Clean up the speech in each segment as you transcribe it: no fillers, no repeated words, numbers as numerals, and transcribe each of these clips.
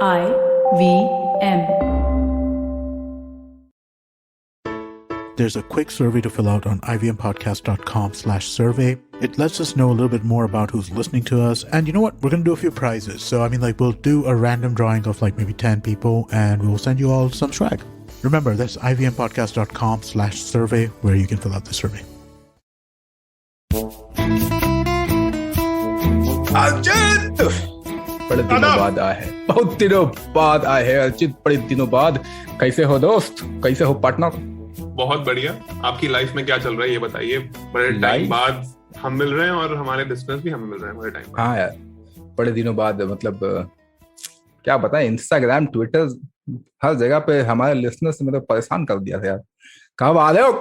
IVM. There's a quick survey to fill out on ivmpodcast.com/survey. It lets us know a little bit more about who's listening to us. And you know what? We're going to do a few prizes. So, we'll do a random drawing of maybe 10 people and we'll send you all some swag. Remember, that's ivmpodcast.com/survey where you can fill out the survey. अर्जित बड़े दिनों बाद आए हैं, बहुत दिनों बाद आए हैं अर्जित, बड़े दिनों बाद। कैसे हो दोस्त, कैसे हो पार्टनर? बहुत बढ़िया। आपकी लाइफ में क्या चल रहा है ये बताइए। बड़े टाइम बाद हम मिल रहे हैं और हमारे लिसनर्स भी हमें मिल रहे हैं बड़े टाइम बाद। हाँ यार, बड़े दिनों बाद क्या बताएं, इंस्टाग्राम, ट्विटर, हर जगह पे हमारे लिसनर्स परेशान कर दिया था यार। कब आ रहे हो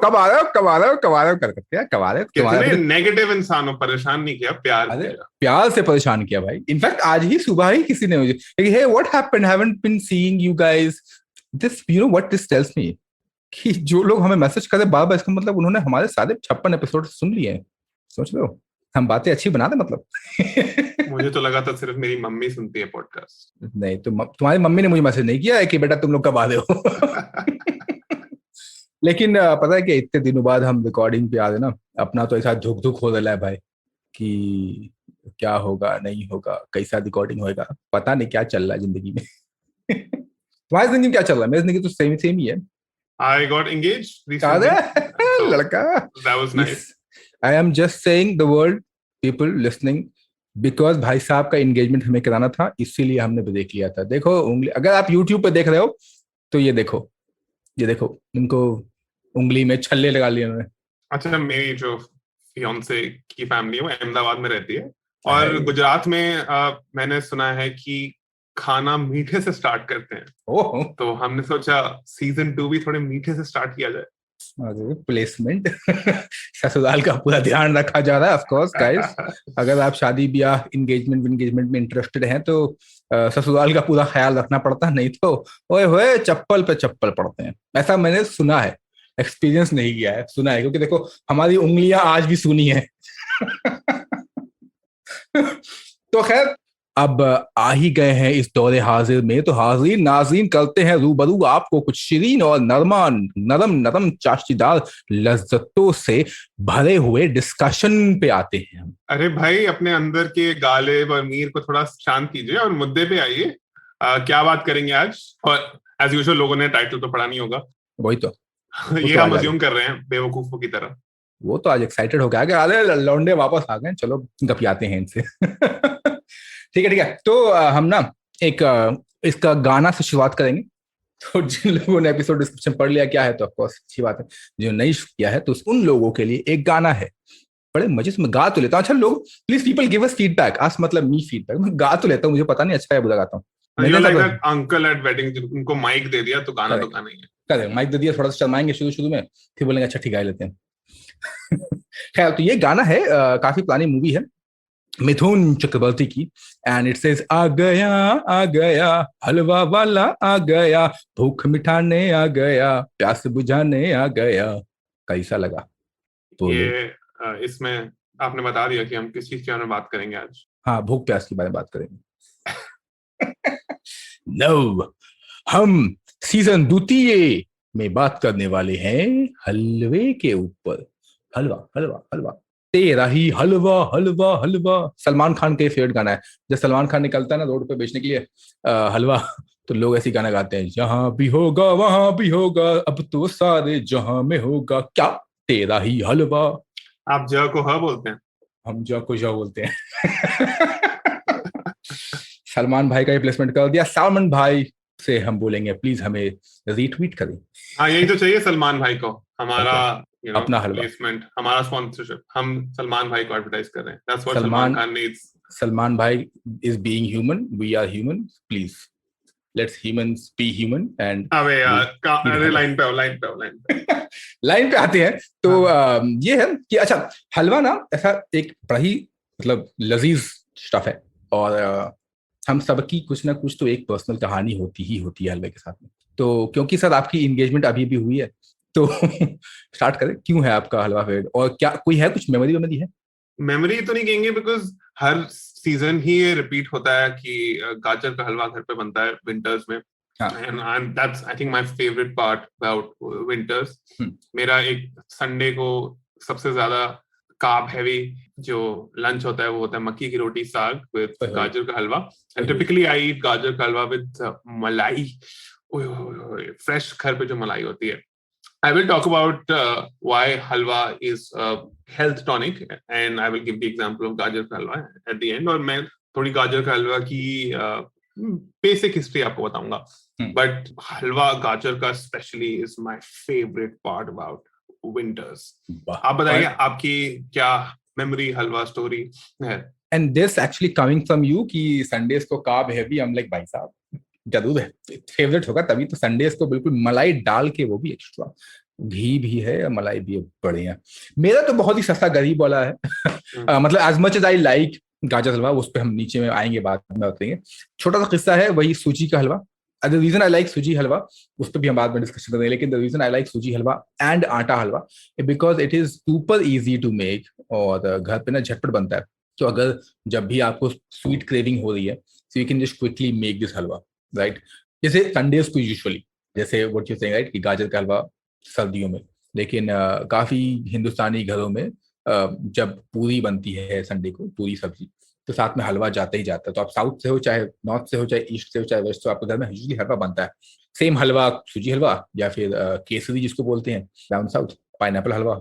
कितने नेगेटिव इंसान हो, परेशान नहीं किया, प्यार से परेशान किया भाई। इनफैक्ट आज ही सुबह ही किसी ने मुझे, hey what happened, haven't been seeing you guys, this you know what this tells me, कि जो लोग हमें मैसेज करते बार-बार, इसका मतलब उन्होंने हमारे सारे 56 एपिसोड सुन लिए हैं। सोच लो, हम बातें अच्छी बना दे मतलब। मुझे तो लगा था सिर्फ मेरी मम्मी सुनती है पॉडकास्ट। नहीं तो तुम्हारी मम्मी ने मुझे मैसेज नहीं किया है कि बेटा तुम लोग कब आ रहे हो। लेकिन पता है कि इतने दिनों बाद हम रिकॉर्डिंग पे आ रहे ना, अपना तो ऐसा धुक हो रहा है भाई कि क्या होगा नहीं होगा, कैसा रिकॉर्डिंग होगा, पता नहीं क्या चल रहा है जिंदगी में। तुम्हारी जिंदगी में क्या चल रहा है? मेरी जिंदगी तो सेम ही है। I got engaged recently. So, लड़का, that was nice. I am just saying the word, people listening, because भाई साहब का एंगेजमेंट हमें कराना था, इसीलिए हमने ब्रेक लिया था। देखो उंगली, अगर आप YouTube पे देख रहे हो तो ये देखो इनको उंगली में छल्ले लगा लिए उन्होंने। अच्छा, मेरी जो फियांसे की फैमिली है वो अहमदाबाद में रहती है और गुजरात में मैंने सुना है कि खाना मीठे से स्टार्ट करते हैं। तो हमने सोचा सीजन 2 भी थोड़े मीठे से स्टार्ट किया जाए। प्लेसमेंट ससुराल का पूरा ध्यान रखा जा रहा है। ऑफ कोर्स गाइस, अगर आप शादी ब्याह एंगेजमेंट में इंटरेस्टेड हैं तो ससुराल का पूरा ख्याल रखना पड़ता है, नहीं तो ओए होए चप्पल पे चप्पल पड़ते हैं। ऐसा मैंने सुना है, एक्सपीरियंस नहीं किया है, सुना है, क्योंकि देखो हमारी उंगलियां आज भी सूनी है। तो खैर, अब आ ही गए हैं इस दौरे हाजिर में, तो हाजिर नाज़रीन करते हैं रूबरू आपको कुछ शीरीन और नरम चाशीदार लज्जतों से भरे हुए डिस्कशन पे आते हैं हम। अरे भाई, अपने अंदर के गालिब और मीर को थोड़ा शांत कीजिए और मुद्दे पे आइए। क्या बात करेंगे आज? और एज यूजुअल लोगों ने टाइटल तो पढ़ा नहीं होगा। वही तो ये हम अज्यूम कर रहे हैं बेवकूफों की तरह। वो तो आज एक्साइटेड हो गया कि अरे लौंडे वापस आ गए, चलो गपियाते हैं इनसे। ठीक है। तो हम ना एक इसका गाना से शुरुआत करेंगे। तो जिन लोगों ने एपिसोड डिस्क्रिप्शन पढ़ लिया क्या है तो ऑफकोर्स अच्छी बात है, जो नहीं किया है तो उन लोगों के लिए एक गाना है, बड़े मजे से मैं गा तो लेता हूँ। अच्छा लोग please people give us feedback, आज मतलब मी फीडबैक, मैं गा तो लेता हूँ, मुझे पता नहीं अच्छा है बुरा गाता हूँ। अंकल एट वेडिंग, उनको माइक दे दिया तो गाना तो गाना ही है। करें, माइक दे दिया, थोड़ा सा शर्माएंगे शुरू में, फिर बोलेंगे अच्छा ठीक है लेते हैं। खैर, तो ये गाना है, काफी पुरानी मूवी है, मिथुन चक्रवर्ती की, एंड इट सेज आ गया हलवा वाला आ गया, भूख मिटाने आ गया, प्यास बुझाने आ गया। कैसा लगा? ये इसमें आपने बता दिया कि हम किस चीज के बारे में बात करेंगे आज। हाँ, भूख प्यास के बारे में बात करेंगे। नो, हम सीजन 2 में बात करने वाले हैं हलवे के ऊपर। हलवा तेरा ही हलवा। सलमान खान के फेवरेट गाना है। जब सलमान खान निकलता है ना रोड पे बेचने के लिए हलवा, तो लोग ऐसे गाना गाते हैं, जहां भी होगा वहां भी होगा, अब तो सारे जहां में होगा, क्या तेरा ही हलवा। आप ज को ह बोलते हैं, हम ज को ज बोलते हैं। सलमान भाई का रिप्लेसमेंट कर दिया। सलमान भाई से हम बोलेंगे प्लीज हमें रीट्वीट करें। हाँ, यही तो चाहिए सलमान भाई को, हमारा अपना प्लेसमेंट, हमारा स्पॉन्सरशिप, हम सलमान भाई को एडवर्टाइज कर रहे हैं। That's what Salman Khan needs. Salman भाई is being human, we are human, please let's humans be human. And अबे यार, अरे लाइन पे लाइन पे आते हैं। तो ये है कि अच्छा, हलवा ना ऐसा एक बड़ा ही मतलब लजीज स्टफ है, और हम सबकी कुछ ना कुछ तो एक पर्सनल कहानी होती है हलवे के साथ में। तो क्योंकि सर आपकी एंगेजमेंट अभी भी हुई है, तो स्टार्ट करें, क्यों है आपका हलवा फेवरेट, और क्या कोई है कुछ मेमोरी है? मेमोरी तो नहीं कहेंगे, बिकॉज हर सीजन ही ये रिपीट होता है कि गाजर का हलवा घर पे बनता है विंटर्स में. And that's I think my favorite part about winters. मेरा एक संडे को सबसे ज्यादा कार्ब हैवी जो लंच होता है वो होता है मक्की की रोटी साग विद गाजर का हलवा. And typically I eat गाजर का हलवा with मलाई. फ्रेश घर पे जो मलाई होती है. I will talk about why halwa is a health tonic, and I will give the example of gajar ka halwa at the end. और मैं थोड़ी गाजर का हलवा की basic history आपको बताऊंगा. But हलवा गाजर का especially is my favorite part about winters. आप बताइए आपकी क्या memory हलवा story है? And this actually coming from you कि Sundays को carb heavy, I'm like भाई साहब जरूर है फेवरेट होगा तभी तो संडेज को बिल्कुल मलाई डाल के वो भी एक्स्ट्रा घी भी है मलाई भी है बढ़िया. मेरा तो बहुत ही सस्ता गरीब वाला है. मतलब as much as I like gajar halwa उस पर हम नीचे में आएंगे बाद में बताएंगे. छोटा सा किस्सा है वही सूजी का हलवा. द रीजन आई लाइक सूजी हलवा उस पर भी हम बाद में डिस्कशन करेंगे. लेकिन द रीजन आई लाइक सूजी halwa and atta halwa because it is super easy to make और घर पे ना झटपट बनता है. तो अगर जब भी आपको स्वीट क्रेविंग हो रही है so you can just quickly make this halwa right. जैसे संडेज को यूजुअली जैसे व्हाट यू सेइंग राइट कि गाजर का हलवा सर्दियों में. लेकिन काफी हिंदुस्तानी घरों में जब पूरी बनती है संडे को पूरी सब्जी तो साथ में हलवा जाता ही जाता है. तो आप साउथ से हो चाहे नॉर्थ से हो चाहे ईस्ट से हो चाहे वेस्ट, तो आपके घर में यूजुअली हलवा बनता है. सेम हलवा सूजी हलवा या फिर केसरी जिसको बोलते हैं डाउन साउथ, पाइनएप्पल हलवा.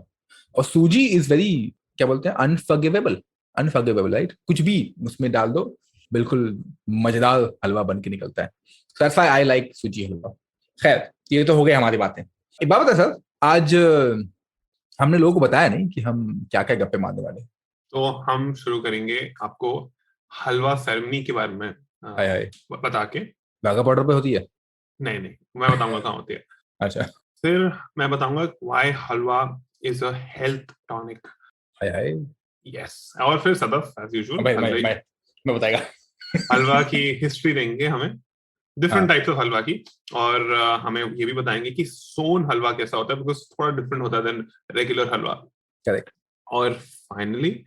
और सूजी इज वेरी क्या बोलते हैं अनफॉरगिवेबल राइट. कुछ भी उसमें डाल दो बिल्कुल मजेदार हलवा बन के निकलता है. So that's why I like सूजी हलवा. खैर ये तो हो गई हमारी बातें. एक बात बता सर, आज हमने लोगों को बताया नहीं कि हम क्या क्या गप्पे मारने वाले. तो हम शुरू करेंगे आपको हलवा सेरेमनी के बारे में बता के. बाघा बॉर्डर पे होती है? नहीं मैं बताऊंगा कहाँ होती है. अच्छा. फिर मैं बताऊंगा why halwa is a health tonic. Yes. और फिर सदफ एज यूजुअल मैं बताएगा हलवा की हिस्ट्री देंगे हमें डिफरेंट टाइप्स ऑफ हलवा की. और हमें ये भी बताएंगे कि सोन हलवा कैसा होता है बिकॉज थोड़ा डिफरेंट होता है देन रेगुलर हलवा. करेक्ट. और फाइनली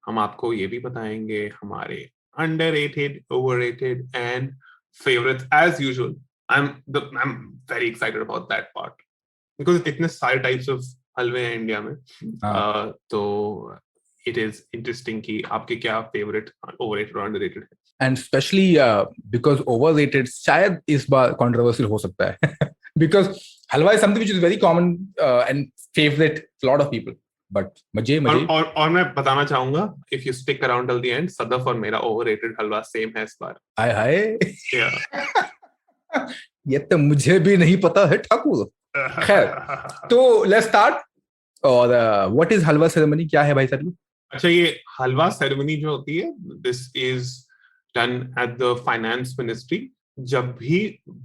हम आपको ये भी बताएंगे हमारे underrated, overrated and favourites as usual. I am very excited about that part because इतने सारे टाइप्स ऑफ हलवे हैं इंडिया में. तो इट इज इंटरेस्टिंग कि आपके क्या फेवरेट ओवररेटेड और अंडररेटेड है. एंड स्पेशली बिकॉज ओवररेटेड शायद इस बार कंट्रोवर्शियल हो सकता है because halwa is something which is very common and favourite lot of people. But मजे और मैं बताना चाहूंगा if you stick around till the end, Sadaf और मेरा ओवररेटेड हलवा सेम है इस बार. हाय ये तो मुझे भी नहीं पता है ठाकुर. खैर तो लेट्स स्टार्ट. और व्हाट इज हलवा सेरेमनी, क्या है भाई सर? अच्छा, ये हलवा सेरेमनी जो होती है this is done at the finance ministry जब भी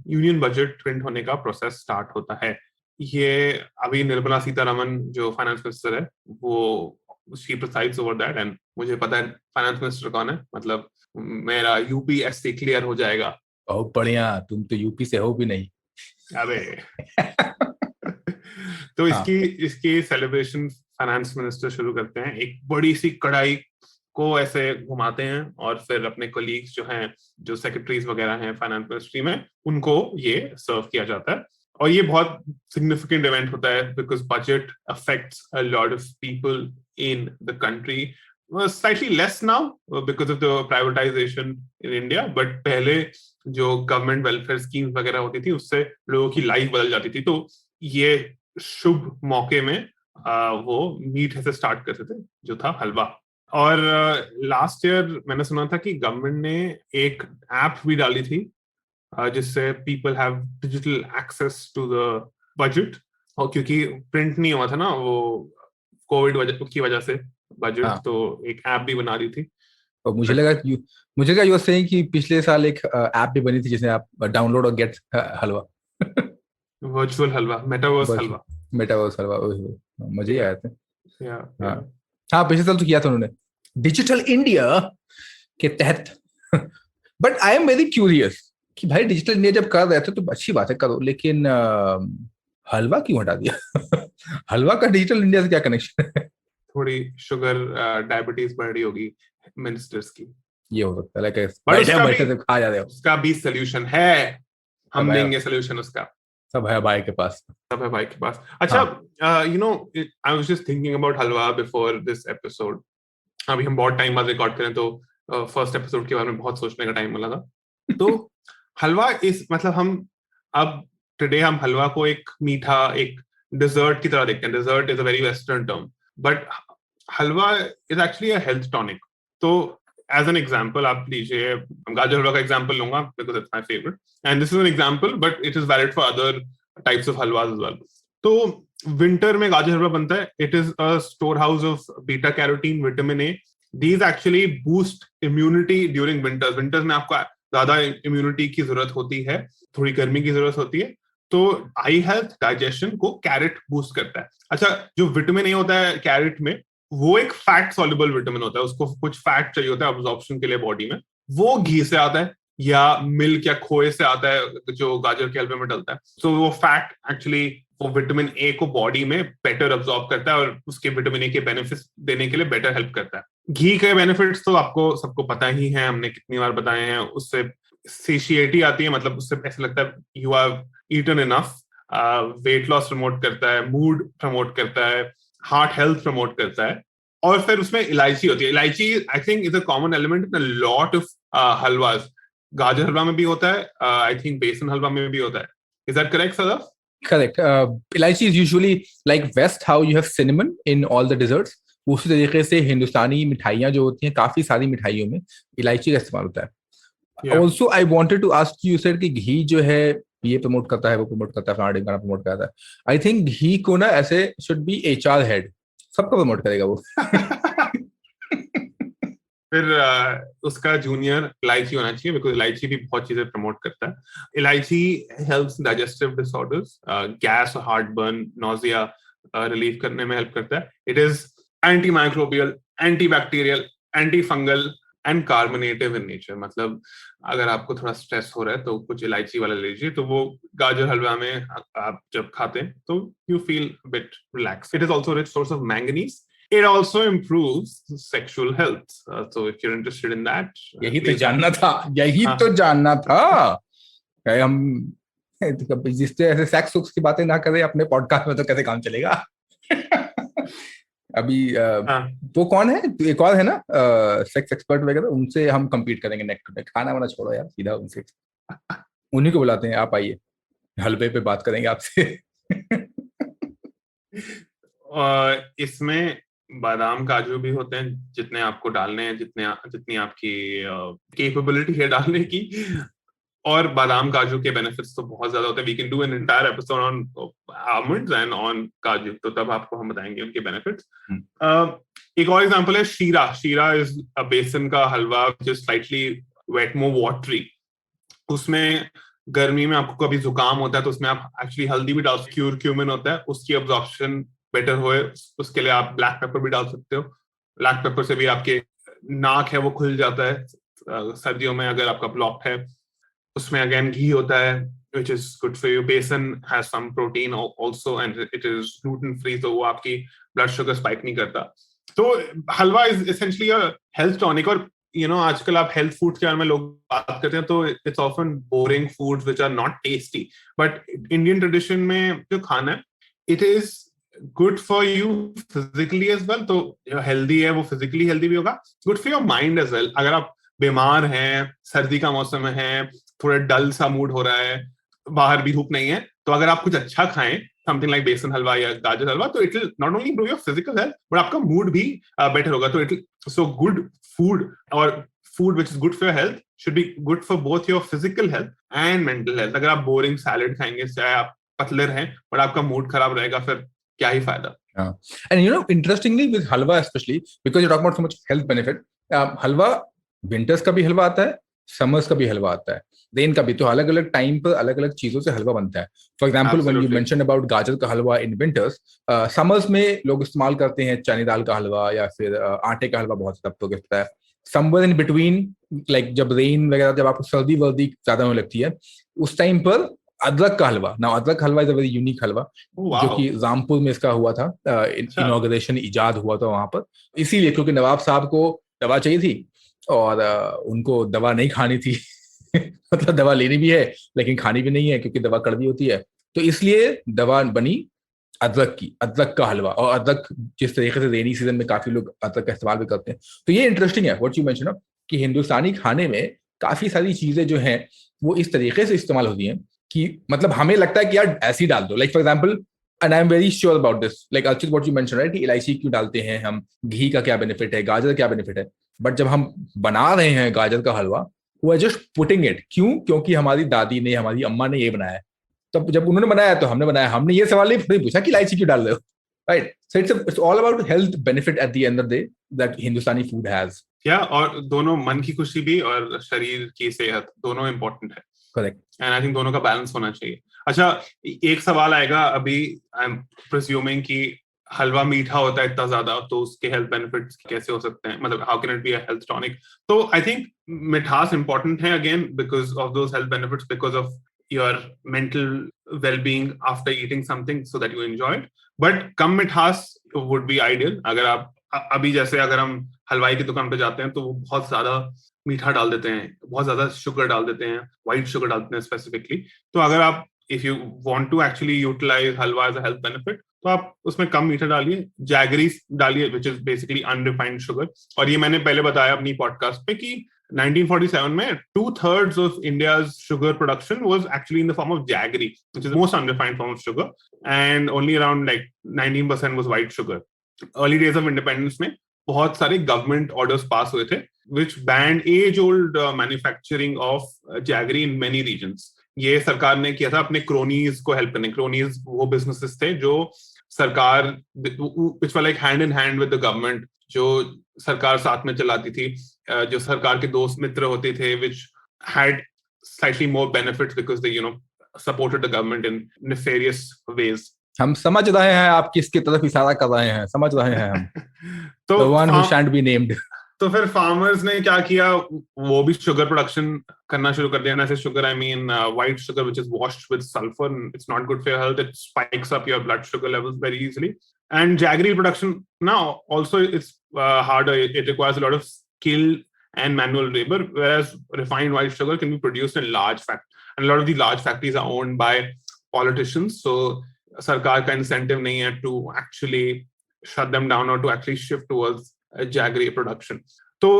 यूनियन बजट प्रिंट होने का प्रोसेस स्टार्ट होता है. ये अभी निर्मला सीतारमन जो फाइनेंस मिनिस्टर है वो she presides over that. And मुझे पता है फाइनेंस मिनिस्टर कौन है, मतलब मेरा यूपीएससी क्लियर हो जाएगा. बहुत बढ़िया. तुम तो यूपी से हो भी नहीं. अबे तो इसकी सेलिब्रेशन फाइनेंस मिनिस्टर शुरू करते हैं. एक बड़ी सी कढ़ाई को ऐसे घुमाते हैं और फिर अपने कोलीग्स जो हैं, जो सेक्रेटरीज वगैरह हैं फाइनेंस मिनिस्ट्री में, उनको ये सर्व किया जाता है. और ये बहुत सिग्निफिकेंट इवेंट होता है because budget affects a lot of people in the country. Slightly less now because of the privatization in India, but पहले जो गवर्नमेंट वेलफेयर स्कीम्स वगैरह होती थी उससे लोगों की लाइफ बदल जाती थी. तो ये शुभ मौके में वो मीठे से स्टार्ट करते थे जो था हलवा. और लास्ट ईयर मैंने सुना था कि गवर्नमेंट ने एक ऐप भी डाली थी जिससे people have digital access to the budget. और क्योंकि प्रिंट नहीं हुआ था ना वो कोविड की वजह से बजट, तो एक ऐप भी बना दी थी. और मुझे लगा यू सेइंग कि पिछले साल एक ऐप भी बनी थी जिसमें आप डाउनलोड और गेट हलवा. वर्चुअल हलवा, मेटावर्स हलवा. मजे ही आए थे. हाँ पिछले साल तो किया था उन्होंने डिजिटल इंडिया के तहत. But I am very curious कि भाई डिजिटल इंडिया जब कर रहे थे तो अच्छी बात है करो, लेकिन हलवा क्यों हटा दिया? हलवा का डिजिटल इंडिया से क्या कनेक्शन है? थोड़ी शुगर डायबिटीज बढ़ रही होगी मिनिस्टर्स की. ये हो सकता है, लाइक उसका बैठे भी- से खा जाते हो। उसका भी सोल्यूशन है, हम सब है, देंगे सोल्यूशन उसका, सब है भाई के पास। सब है भाई के पास। अच्छा, हाँ। You know, I was just thinking about halwa before this episode. अभी हम बहुत टाइम बाद रिकॉर्ड करें तो फर्स्ट एपिसोड के बारे में बहुत सोचने का टाइम मिला था। तो हलवा इस मतलब हम अब टुडे हम हलवा को एक मीठा, एक डिजर्ट की तरह देखते हैं। Dessert is a very western term, but halwa is actually a health tonic. तो एज एन एग्जाम्पल आप लीजिए, गाजर हलवा का एग्जाम्पल लूंगा because it's my favourite and this is an example, but it is valid for other types of halwas as well. तो winter में गाजर हलवा बनता है। It is a store house of beta carotene, vitamin A. These actually boost immunity during winters. Winters में आपको ज्यादा immunity की जरूरत होती है, थोड़ी गर्मी की जरूरत होती है। तो आई हेल्थ, डाइजेशन को कैरेट बूस्ट करता है। अच्छा, जो विटामिन ए होता है कैरेट में, वो एक फैट सॉल्युबल विटामिन होता है। उसको कुछ फैट चाहिए होता है अब्जॉर्प्शन के लिए बॉडी में। वो घी से आता है या मिल्क या खोए से आता है जो गाजर के हलवे में डलता है। सो वो फैट एक्चुअली वो विटामिन ए को बॉडी में बेटर अब्जॉर्ब करता है और उसके विटामिन ए के बेनिफिट्स देने के लिए बेटर हेल्प करता है। घी के बेनिफिट्स तो आपको सबको पता ही है, हमने कितनी बार बताए हैं। उससे सेशिएटी आती है, मतलब उससे ऐसा लगता है you have eaten enough. Weight loss promote करता है, मूड प्रमोट करता है, हार्ट हेल्थ प्रमोट करता है। और फिर उसमें इलायची होती है। Elaichi I think is a common element in a lot of halwas. Gajar halwa में भी होता है, आई थिंक बेसन हलवा में भी होता है। Is that correct Sadaf? Correct. Elaichi is usually like West, how you have cinnamon in all the desserts. उसी तरीके से हिंदुस्तानी मिठाइयाँ जो होती हैं, काफी सारी मिठाइयों में इलायची का इस्तेमाल होता है। Also I wanted to ask you, said कि घी जो है ये प्रमोट करता है, वो प्रमोट करता है, फलाना ढिमकाना प्रमोट करता है। आई थिंक घी को ना ऐसे शुड बी एचआर हेड, सबको प्रमोट करेगा वो। फिर उसका जूनियर इलायची होना चाहिए, बिकॉज इलायची भी बहुत चीजें प्रमोट करता है। इलायची helps digestive disorders, gas, heartburn, nausea relieve करने में हेल्प करता है। It is anti microbial, anti bacterial, anti fungal and कार्बोनेटिव in nature. मतलब अगर आपको थोड़ा स्ट्रेस हो रहा है तो कुछ इलायची वाला लीजिए, तो वो गाजर हलवा में आप जब खाते हैं तो you feel bit relax. It is also rich source of manganese. It also improves sexual health. So if you're interested in that, यही तो जानना था, यही तो जानना था। हम जिससे ऐसे सेक्स की बातें ना करें अपने पॉडकास्ट में तो कैसे काम चलेगा? अभी वो कौन है, एक और है ना सेक्स एक्सपर्ट वगैरह, उनसे हम compete करेंगे नेक्स्ट टू नेक्स्ट। खाना वाना छोड़ो यार, सीधा उनसे, उन्हीं को बुलाते हैं, आप आइए, हलवे पे बात करेंगे आपसे। इसमें बादाम काजू भी होते हैं, जितने आपको डालने हैं, जितनी आपकी कैपेबिलिटी है डालने की। और बादाम काजू के बेनिफिट्स तो बहुत ज्यादा होते हैं। We can do an entire episode on almonds and on kaju, तो तब आपको हम बताएंगे उनके बेनिफिट्स। एक और एग्जांपल है शीरा। शीरा इज अ बेसन का हलवा जो स्लाइटली वेट, मोर वाटरी। उसमें गर्मी में आपको कभी जुकाम होता है तो उसमें आप एक्चुअली हल्दी भी डाल, क्यूमिन होता है, उसकी अब्जॉर्प्शन बेटर होए उसके लिए आप ब्लैक पेपर भी डाल सकते हो। ब्लैक पेपर से भी आपके नाक है वो खुल जाता है सर्दियों में अगर आपका ब्लॉक है। उसमें अगेन घी होता है which is good for you. Besan has some protein also and it is gluten free, तो वो आपकी ब्लड शुगर स्पाइक नहीं करता। तो halwa is essentially a health tonic. और आजकल आप हेल्थ फूड के बारे में लोग बात करते हैं तो it's often boring foods which are not tasty, but Indian tradition में जो खाना है it is good for you physically as well. तो जो हेल्दी है वो फिजिकली हेल्दी भी होगा, good for your mind as well. अगर आप बीमार हैं, सर्दी का मौसम है, थोड़ा डल सा मूड हो रहा है, बाहर भी धूप नहीं है, तो अगर आप कुछ अच्छा खाएं, समथिंग लाइक बेसन हलवा या गाजर हलवा, तो it will not only improve your physical health but आपका मूड भी बेटर होगा। तो इट सो गुड फूड और food which is good for your health should be good for both your physical health and mental health. अगर आप boring salad खाएंगे, चाहे आप पतले रहें, बट आपका मूड खराब रहेगा, फिर क्या ही फायदा। And interestingly with halwa especially, because you talk about so much health benefit, halwa winters का भी हलवा आता है, समर्स का भी हलवा आता है, रेन का भी। तो अलग अलग टाइम पर अलग अलग चीजों से हलवा बनता है। For example when you mention about गाजर का हलवा इन विंटर्स, समर्स में लोग इस्तेमाल करते हैं चने दाल का हलवा या फिर आटे का हलवा, बहुत ज्यादा होता है। समवेयर इन बिटवीन, लाइक जब रेन वगैरह, जब आपको सर्दी वर्दी ज्यादा होने लगती है, उस टाइम पर अदरक का हलवा। नाउ अदरक हलवा इज अ वेरी यूनिक हलवा, जो कि रामपुर में इसका हुआ था, इनॉग्रेशन इजाद हुआ था वहां पर, इसीलिए क्योंकि नवाब साहब को दवा चाहिए थी और उनको दवा नहीं खानी थी मतलब दवा लेनी भी है लेकिन खानी भी नहीं है क्योंकि दवा कड़वी होती है, तो इसलिए दवा बनी अदरक का हलवा। और अदरक जिस तरीके से रेनी सीजन में काफी लोग अदरक का इस्तेमाल भी करते हैं, तो ये इंटरेस्टिंग है व्हाट यू मेंशन कि हिंदुस्तानी खाने में काफी सारी चीजें जो हैं वो इस तरीके से इस्तेमाल होती हैं कि मतलब हमें लगता है कि यार ऐसे ही डाल दो, like for example, and I am very sure about this, like Archit what you mention right, कि इलायची क्यों डालते हैं हम, घी का क्या बेनिफिट है, गाजर का क्या बेनिफिट है, बट जब हम बना रहे हैं गाजर का हलवा, वो आर जस्ट पुटिंग इट, क्यों? क्योंकि हमारी दादी ने, हमारी अम्मा ने ये बनाया है, तब जब उन्होंने बनाया तो हमने बनाया, हमने ये सवाल नहीं पूछा कि इलायची क्यों डाल रहे हो, right? So it's all about health benefit at the end of the day that Hindustani food has. या और दोनों, मन की खुशी भी और शरीर की सेहत दोनों इंपॉर्टेंट है, करेक्ट, एंड आई थिंक दोनों का बैलेंस होना चाहिए। अच्छा, एक सवाल आएगा अभी, आई एम प्रिज्यूमिंग कि हलवा मीठा होता है इतना ज्यादा, तो उसके हेल्थ बेनिफिट्स कैसे हो सकते हैं, मतलब how can it be a health tonic? तो आई थिंक मिठास इंपॉर्टेंट है again because of those health benefits, because of your mental well-being after eating something so that you enjoy it, but कम मिठास वुड बी आइडियल। अगर आप अभी जैसे अगर हम हलवाई की दुकान पे जाते हैं तो वो बहुत ज्यादा मीठा डाल देते हैं, बहुत ज्यादा शुगर डाल देते हैं, व्हाइट शुगर डालते हैं स्पेसिफिकली। तो अगर आप if you want to actually utilise halwa as a health benefit, तो आप उसमें कम मीठा डालिए, जैगरी डालिए which is basically unrefined sugar. और ये मैंने पहले बताया अपनी पॉडकास्ट पे कि 1947 में 2/3 of India's sugar production was actually in the form of jaggery, which is the most unrefined form of sugar, and only around like 19% was white sugar. Early days of independence में बहुत सारे government orders pass हुए थे which banned age-old manufacturing of jaggery in many regions. ये सरकार ने किया था अपने क्रोनीज को हेल्प करने। क्रोनीज वो बिजनेसेस थे जो सरकार, which were like hand in hand with the government, जो सरकार साथ में चलाती थी, जो सरकार के दोस्त मित्र होते थे, which had slightly more benefits because they, you know, supported the government in nefarious ways. हम समझ रहे हैं आप किसकी तरफ इशारा कर रहे हैं, समझ रहे हैं हम। तो The one who shan't be named. तो फिर फार्मर्स ने क्या किया, वो भी शुगर प्रोडक्शन करना शुरू कर दिया। ऐसे sugar, I mean white sugar which is washed with sulphur, it's not good for your health, it spikes up your blood sugar levels very easily. And jaggery production now also it's harder, it requires a lot of skill and manual labor, whereas refined white sugar can be produced in large factories, and a lot of the large factories are owned by politicians, so sarkar ka incentive nahi hai to actually shut them down or to actually shift towards jaggery production. तो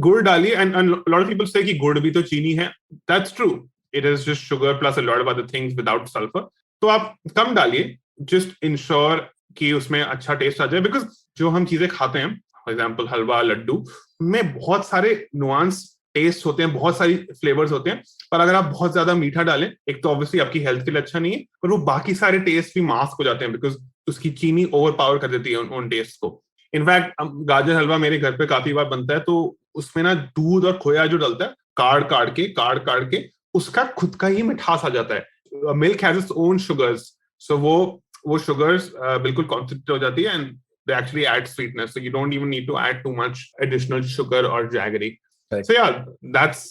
गुड़ डालिए, and a lot of people say कि गुड़ भी तो चीनी है, that's true, it is just sugar plus a lot of other things without sulfur, तो आप कम डालिए, just ensure कि उसमें अच्छा टेस्ट आ जाए, because जो हम चीजें खाते हैं, फॉर एग्जाम्पल हलवा, लड्डू, में बहुत सारे नुआंस टेस्ट होते हैं, बहुत सारी फ्लेवर्स होते हैं, पर अगर आप बहुत ज्यादा मीठा डालें, एक तो ऑब्वियसली आपकी हेल्थ के लिए अच्छा नहीं है, पर वो बाकी सारे टेस्ट भी मास्क हो जाते हैं बिकॉज उसकी चीनी ओवर पावर कर देती है उन टेस्ट को। इनफैक्ट गाजर हलवा मेरे घर पे काफी बार बनता है, तो उसमें ना दूध और खोया जो डलता है, काट के उसका खुद का ही मिठास आ जाता है। Milk has its own sugars, so वो शुगर्स बिल्कुल कॉन्सेंट्रेट हो जाती है, and they actually add sweetness, so you don't even need to add too much additional sugar or jaggery. Right. So yeah, that's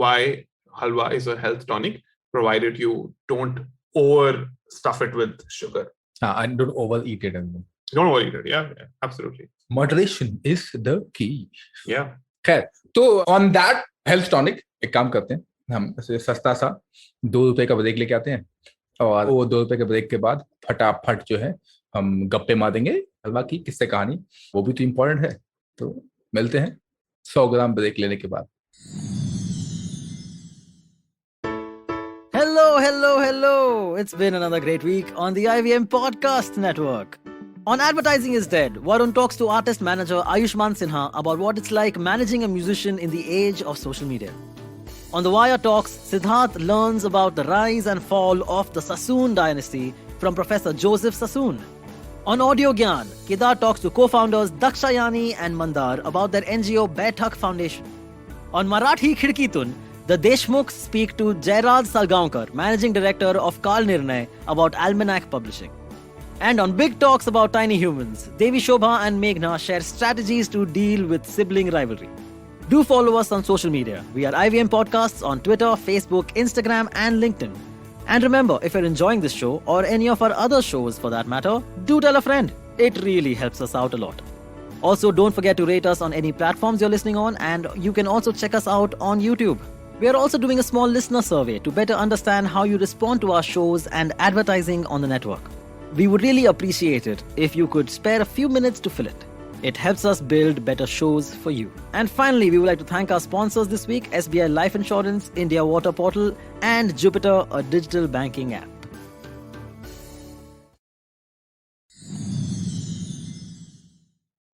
why halwa is a health tonic, provided you don't over stuff it with sugar. And don't overeat it. Don't overeat it. Yeah, absolutely. Moderation is the key. Yeah. खैर, तो on that health tonic एक काम करते हैं, हम सस्ता सा 2 रुपए का ब्रेक लेके आते हैं, और वो 2 रुपए के ब्रेक के बाद फटाफट जो है हम गप्पे मारेंगे हलवा की किस्से कहानी, वो भी तो इम्पोर्टेंट है। तो मिलते हैं 100 ग्राम ब्रेक लेने के बाद। Hello. It's been another great week on the IVM Podcast Network. On Advertising is Dead, Varun talks to artist manager Ayushman Sinha about what it's like managing a musician in the age of social media. On The Wire Talks, Siddharth learns about the rise and fall of the Sassoon dynasty from Professor Joseph Sassoon. On Audio Gyan, Kedar talks to co-founders Dakshayani and Mandar about their NGO Baithak Foundation. On Marathi Khidkitun, the Deshmukhs speak to Jairaj Salgaonkar, managing director of Kal Nirnay, about Almanac Publishing. And on Big Talks about Tiny Humans, Devi Shobha and Meghna share strategies to deal with sibling rivalry. Do follow us on social media. We are IVM Podcasts on Twitter, Facebook, Instagram and LinkedIn. And remember, if you're enjoying this show or any of our other shows for that matter, do tell a friend. It really helps us out a lot. Also, don't forget to rate us on any platforms you're listening on, and you can also check us out on YouTube. We are also doing a small listener survey to better understand how you respond to our shows and advertising on the network. We would really appreciate it if you could spare a few minutes to fill it. It helps us build better shows for you. And finally, we would like to thank our sponsors this week, SBI Life Insurance, India Water Portal, and Jupiter, a digital banking app.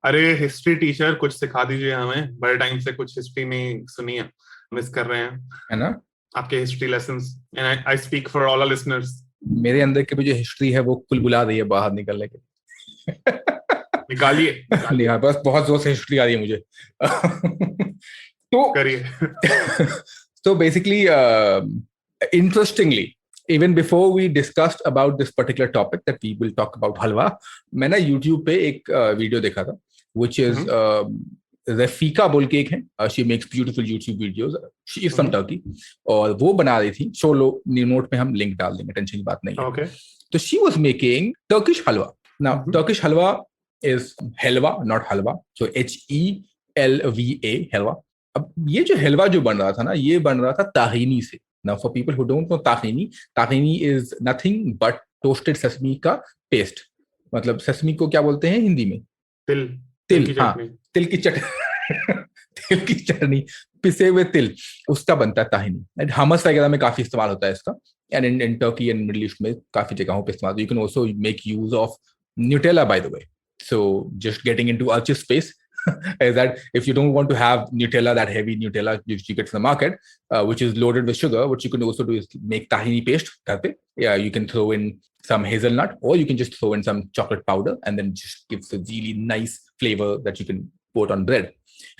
अरे history teacher, कुछ सिखा दीजिए हमें, बड़े time से कुछ history नहीं सुनी है, मिस कर रहे हैं, है ना, आपके history lessons. And I speak for all our listeners. मेरे अंदर की जो हिस्ट्री है वो कुलबुला रही है बाहर निकलने के लिए. निकालिए. हाँ, बस बहुत जोर से हिस्ट्री आ रही है मुझे. तो करिए. So basically, interestingly, even before we discussed about this particular topic that we will talk about halwa, मैंने YouTube पे एक वीडियो देखा था, which is Rafika बोल के एक है. She makes beautiful YouTube videos. She is from Turkey. और वो बना रही थी. शो नोट में हम लिंक डाल देंगे, टेंशन की बात नहीं है. Okay. तो she was making Turkish halwa. Now, Turkish halwa is helva, not halwa. So HELVA, helva. अब ये जो हलवा जो बन रहा था ना, ये बन रहा था ताहीनी से. Now for people who don't know ताहीनी is nothing but toasted sesame का पेस्ट. मतलब सेसमी को क्या बोलते हैं हिंदी में? तिल. हाँ, तिल की चटनी. तिल की चटनी, पिसे हुए तिल, उसका बनता है ताहीनी. एंड हमस वगैरह में काफी इस्तेमाल होता है इसका. And in Turkey and middle east में काफी जगहों पे इस्तेमाल. You can also make use of Nutella, by the way. So just getting into Archie's space is that if you don't want to have Nutella, that heavy Nutella which you get from the market, which is loaded with sugar, what you can also do is make tahini paste. Yeah, you can throw in some hazelnut, or you can just throw in some chocolate powder, and then just gives a really nice flavor that you can put on bread.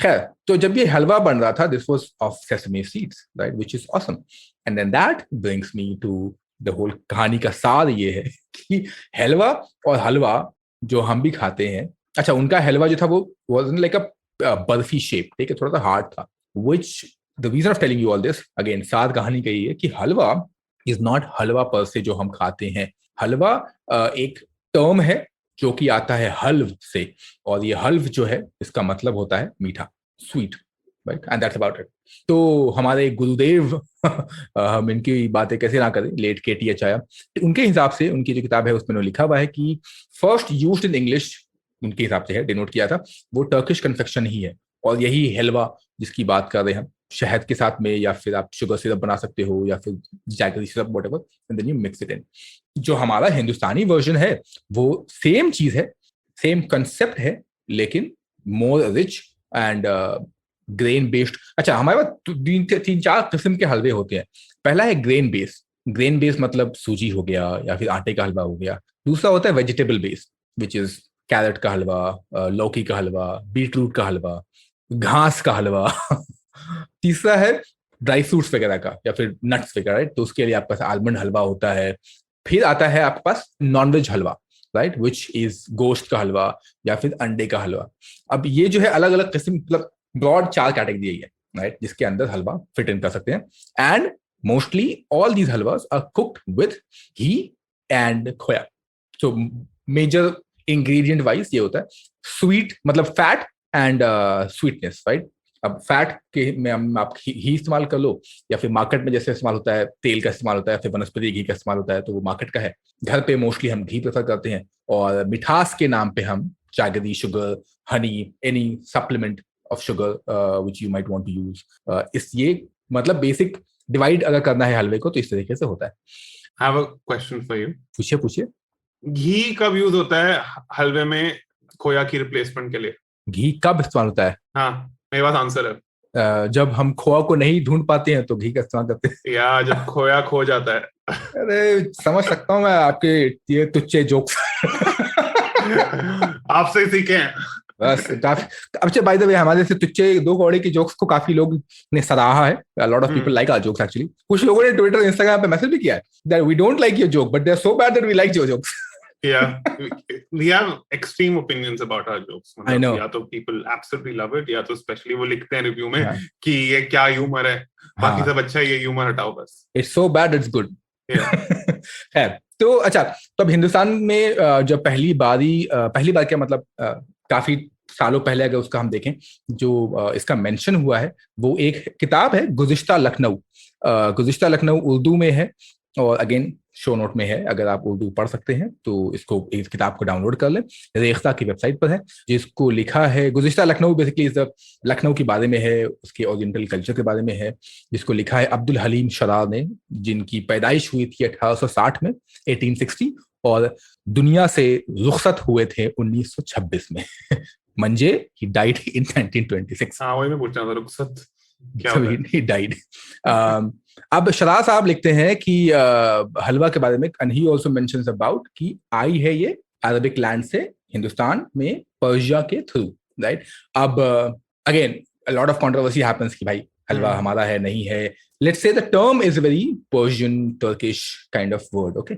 खैर, तो जब ये हलवा बन रहा था, this was of sesame seeds, right, which is awesome. And then that brings me to the whole कहानी का सार ये है कि हलवा और हलवा जो हम भी खाते हैं, अच्छा, उनका हलवा जो था वो wasn't like a barfi shape, ठीक है, थोड़ा सा हार्ड था. Which the reason of telling you all this, again, साथ कहानी का ये है कि हलवा is not हलवा पर से जो हम खाते हैं. हलवा एक टर्म है जो कि आता है हल्व से, और ये हल्व जो है इसका मतलब होता है मीठा, sweet, right, and that's about it. तो हमारे गुरुदेव हम इनकी बातें कैसे ना करें, लेट KTH आया, उनके हिसाब से उनकी जो किताब है उसमें उन्होंने लिखा हुआ है कि फर्स्ट यूज्ड इन इंग्लिश, उनके हिसाब से है, डिनोट किया था, वो टर्किश कन्फेक्शन ही है. और यही हलवा जिसकी बात कर रहे हैं हम, शहद के साथ में, या फिर आप शुगर सिरप बना सकते हो, या फिर jaggery syrup, whatever, and then you mix it in. जो हमारा हिंदुस्तानी वर्जन है वो सेम चीज है, सेम कंसेप्ट है, लेकिन more rich and grain based. अच्छा, हमारे पास 3-4 किस्म के हलवे होते हैं. पहला है ग्रेन बेस. ग्रेन बेस मतलब सूजी हो गया या फिर आटे का हलवा हो गया. दूसरा होता है vegetable base, which is carrot का हलवा, लौकी का हलवा, बीटरूट का हलवा, घास का हलवा. तीसरा है ड्राई फ्रूट्स वगैरह का या फिर नट्स वगैरह, राइट, तो उसके लिए आपके पास आलमंड हलवा होता है. फिर आता है आपके पास nonveg halwa, right, which is गोश्त का हलवा या फिर अंडे का हलवा. अब ये जो है अलग अलग किस्म, मतलब ब्रॉड 4 कैटेगरी है, राइट, जिसके अंदर हलवा फिट इन कर सकते हैं. And mostly all these halwas are cooked with ghee and khoya. So major ingredient wise ये होता है स्वीट, मतलब फैट एंड स्वीटनेस, राइट. अब फैट के में आप घी इस्तेमाल कर लो, या फिर मार्केट में जैसे इस्तेमाल होता है तेल का इस्तेमाल होता है, फिर वनस्पति घी का इस्तेमाल होता है, तो वो मार्केट का है. घर पे मोस्टली हम घी प्रेफर करते हैं, और मिठास के नाम पे हम jaggery, sugar, honey, any supplement of sugar which you might want to use. इस ये मतलब बेसिक डिवाइड अगर करना है हलवे को तो इस तरीके से होता है. I have a question for you. पूछिए. घी कब यूज होता है हलवे में खोया की रिप्लेसमेंट के लिए? घी कब इस्तेमाल होता है? हाँ, मेरे पास आंसर है. जब हम खोआ को नहीं ढूंढ पाते हैं तो घी का इस्तेमाल करते हैं, या जब खोया खो जाता है. अरे समझ सकता हूँ मैं आपके ये तुच्चे जोक्स. आपसे ही सीखे हैं बस. अच्छा, बाय द वे, हमारे से तुच्चे 2 कौड़े की जोक्स को काफी लोग ने सराहा है. A lot of people like our jokes actually. कुछ लोगों ने ट्विटर, इंस्टाग्राम पे मैसेज भी किया है that we don't like your joke but they're so bad that we like your jokes. Yeah, we have extreme opinions about our jokes. I know. या तो people absolutely love it, या तो specially वो लिखते हैं रिव्यू में कि ये क्या ह्यूमर है, बाकी सब अच्छा है, ये ह्यूमर हटाओ बस. It's so bad it's good. है. तो अच्छा, तो अब हिंदुस्तान में जब पहली बार क्या मतलब काफी सालों पहले अगर उसका हम देखें, जो इसका मेंशन हुआ है वो एक किताब है गुज़िश्ता लखनऊ। गुज़िश्ता लखनऊ उर्दू में है, और अगेन शो नोट में है, अगर आप उर्दू पढ़ सकते हैं तो इस किताब को डाउनलोड कर लें, रेख्ता की वेबसाइट पर है। जिसको लिखा है गुज़िश्ता लखनऊ, बेसिकली इस लखनऊ के बारे में है, उसके ओरिएंटल कल्चर के बारे में है, जिसको लिखा है अब्दुल हलीम शरार ने, जिनकी पैदाइश हुई थी 1860 में, 1860, और दुनिया से रुखसत हुए थे 1926 में। मंजे ही डाइड इन 1926। हाँ, वही मैं पूछ रहा था, रुखसत क्या होता है? He died. अब शरार साहब लिखते हैं कि हलवा के बारे में, and he also mentions about कि आई है ये अरबिक लैंड से हिंदुस्तान में पर्शिया के थ्रू, राइट। अब again a lot of controversy happens कि भाई हलवा हमारा है नहीं है। Let's say the term is very Persian Turkish kind of word, okay.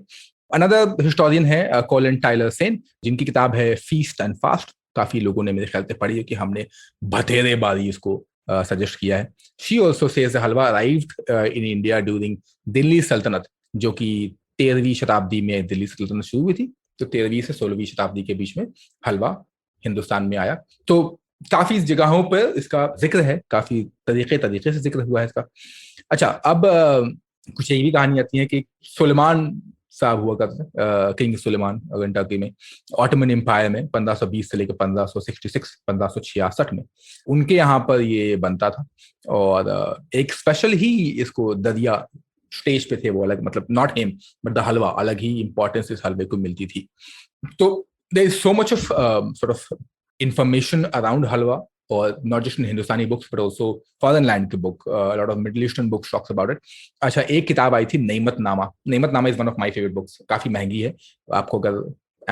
Another historian है कॉलिन टाइलर सेन, जिनकी किताब है फीस्ट एंड फास्ट। काफी लोगों ने मेरे ख्याल से पढ़ी है, कि हमने बथेरे बारी इसको सजेस्ट किया है। She also says halwa arrived in India during Delhi सल्तनत, जो कि 13वीं शताब्दी में दिल्ली सल्तनत शुरू हुई थी, तो 13वीं से 16वीं शताब्दी के बीच में हलवा हिंदुस्तान में आया। तो काफी जगहों पर इसका जिक्र है, काफी तरीके से जिक्र हुआ है इसका। अच्छा, अब कुछ यही भी कहानी आती है कि सुलेमान साहब हुआ करते हैं, किंग सुलेमान टर्की में, ऑटोमन एम्पायर में 1520 से लेकर 1566 में उनके यहाँ पर ये बनता था। और एक स्पेशल ही इसको दरिया स्टेज पे थे वो अलग, मतलब not him but the halwa, अलग ही इंपॉर्टेंस इस हलवे को मिलती थी। तो there is so much of sort of information around halwa, or not just in Hindustani books but also foreign land के book, a lot of Middle Eastern books talks about it. अच्छा, एक किताब आई थी नईमत नामा। नईमत नामा is one of my favourite books. काफी महंगी है, आपको अगर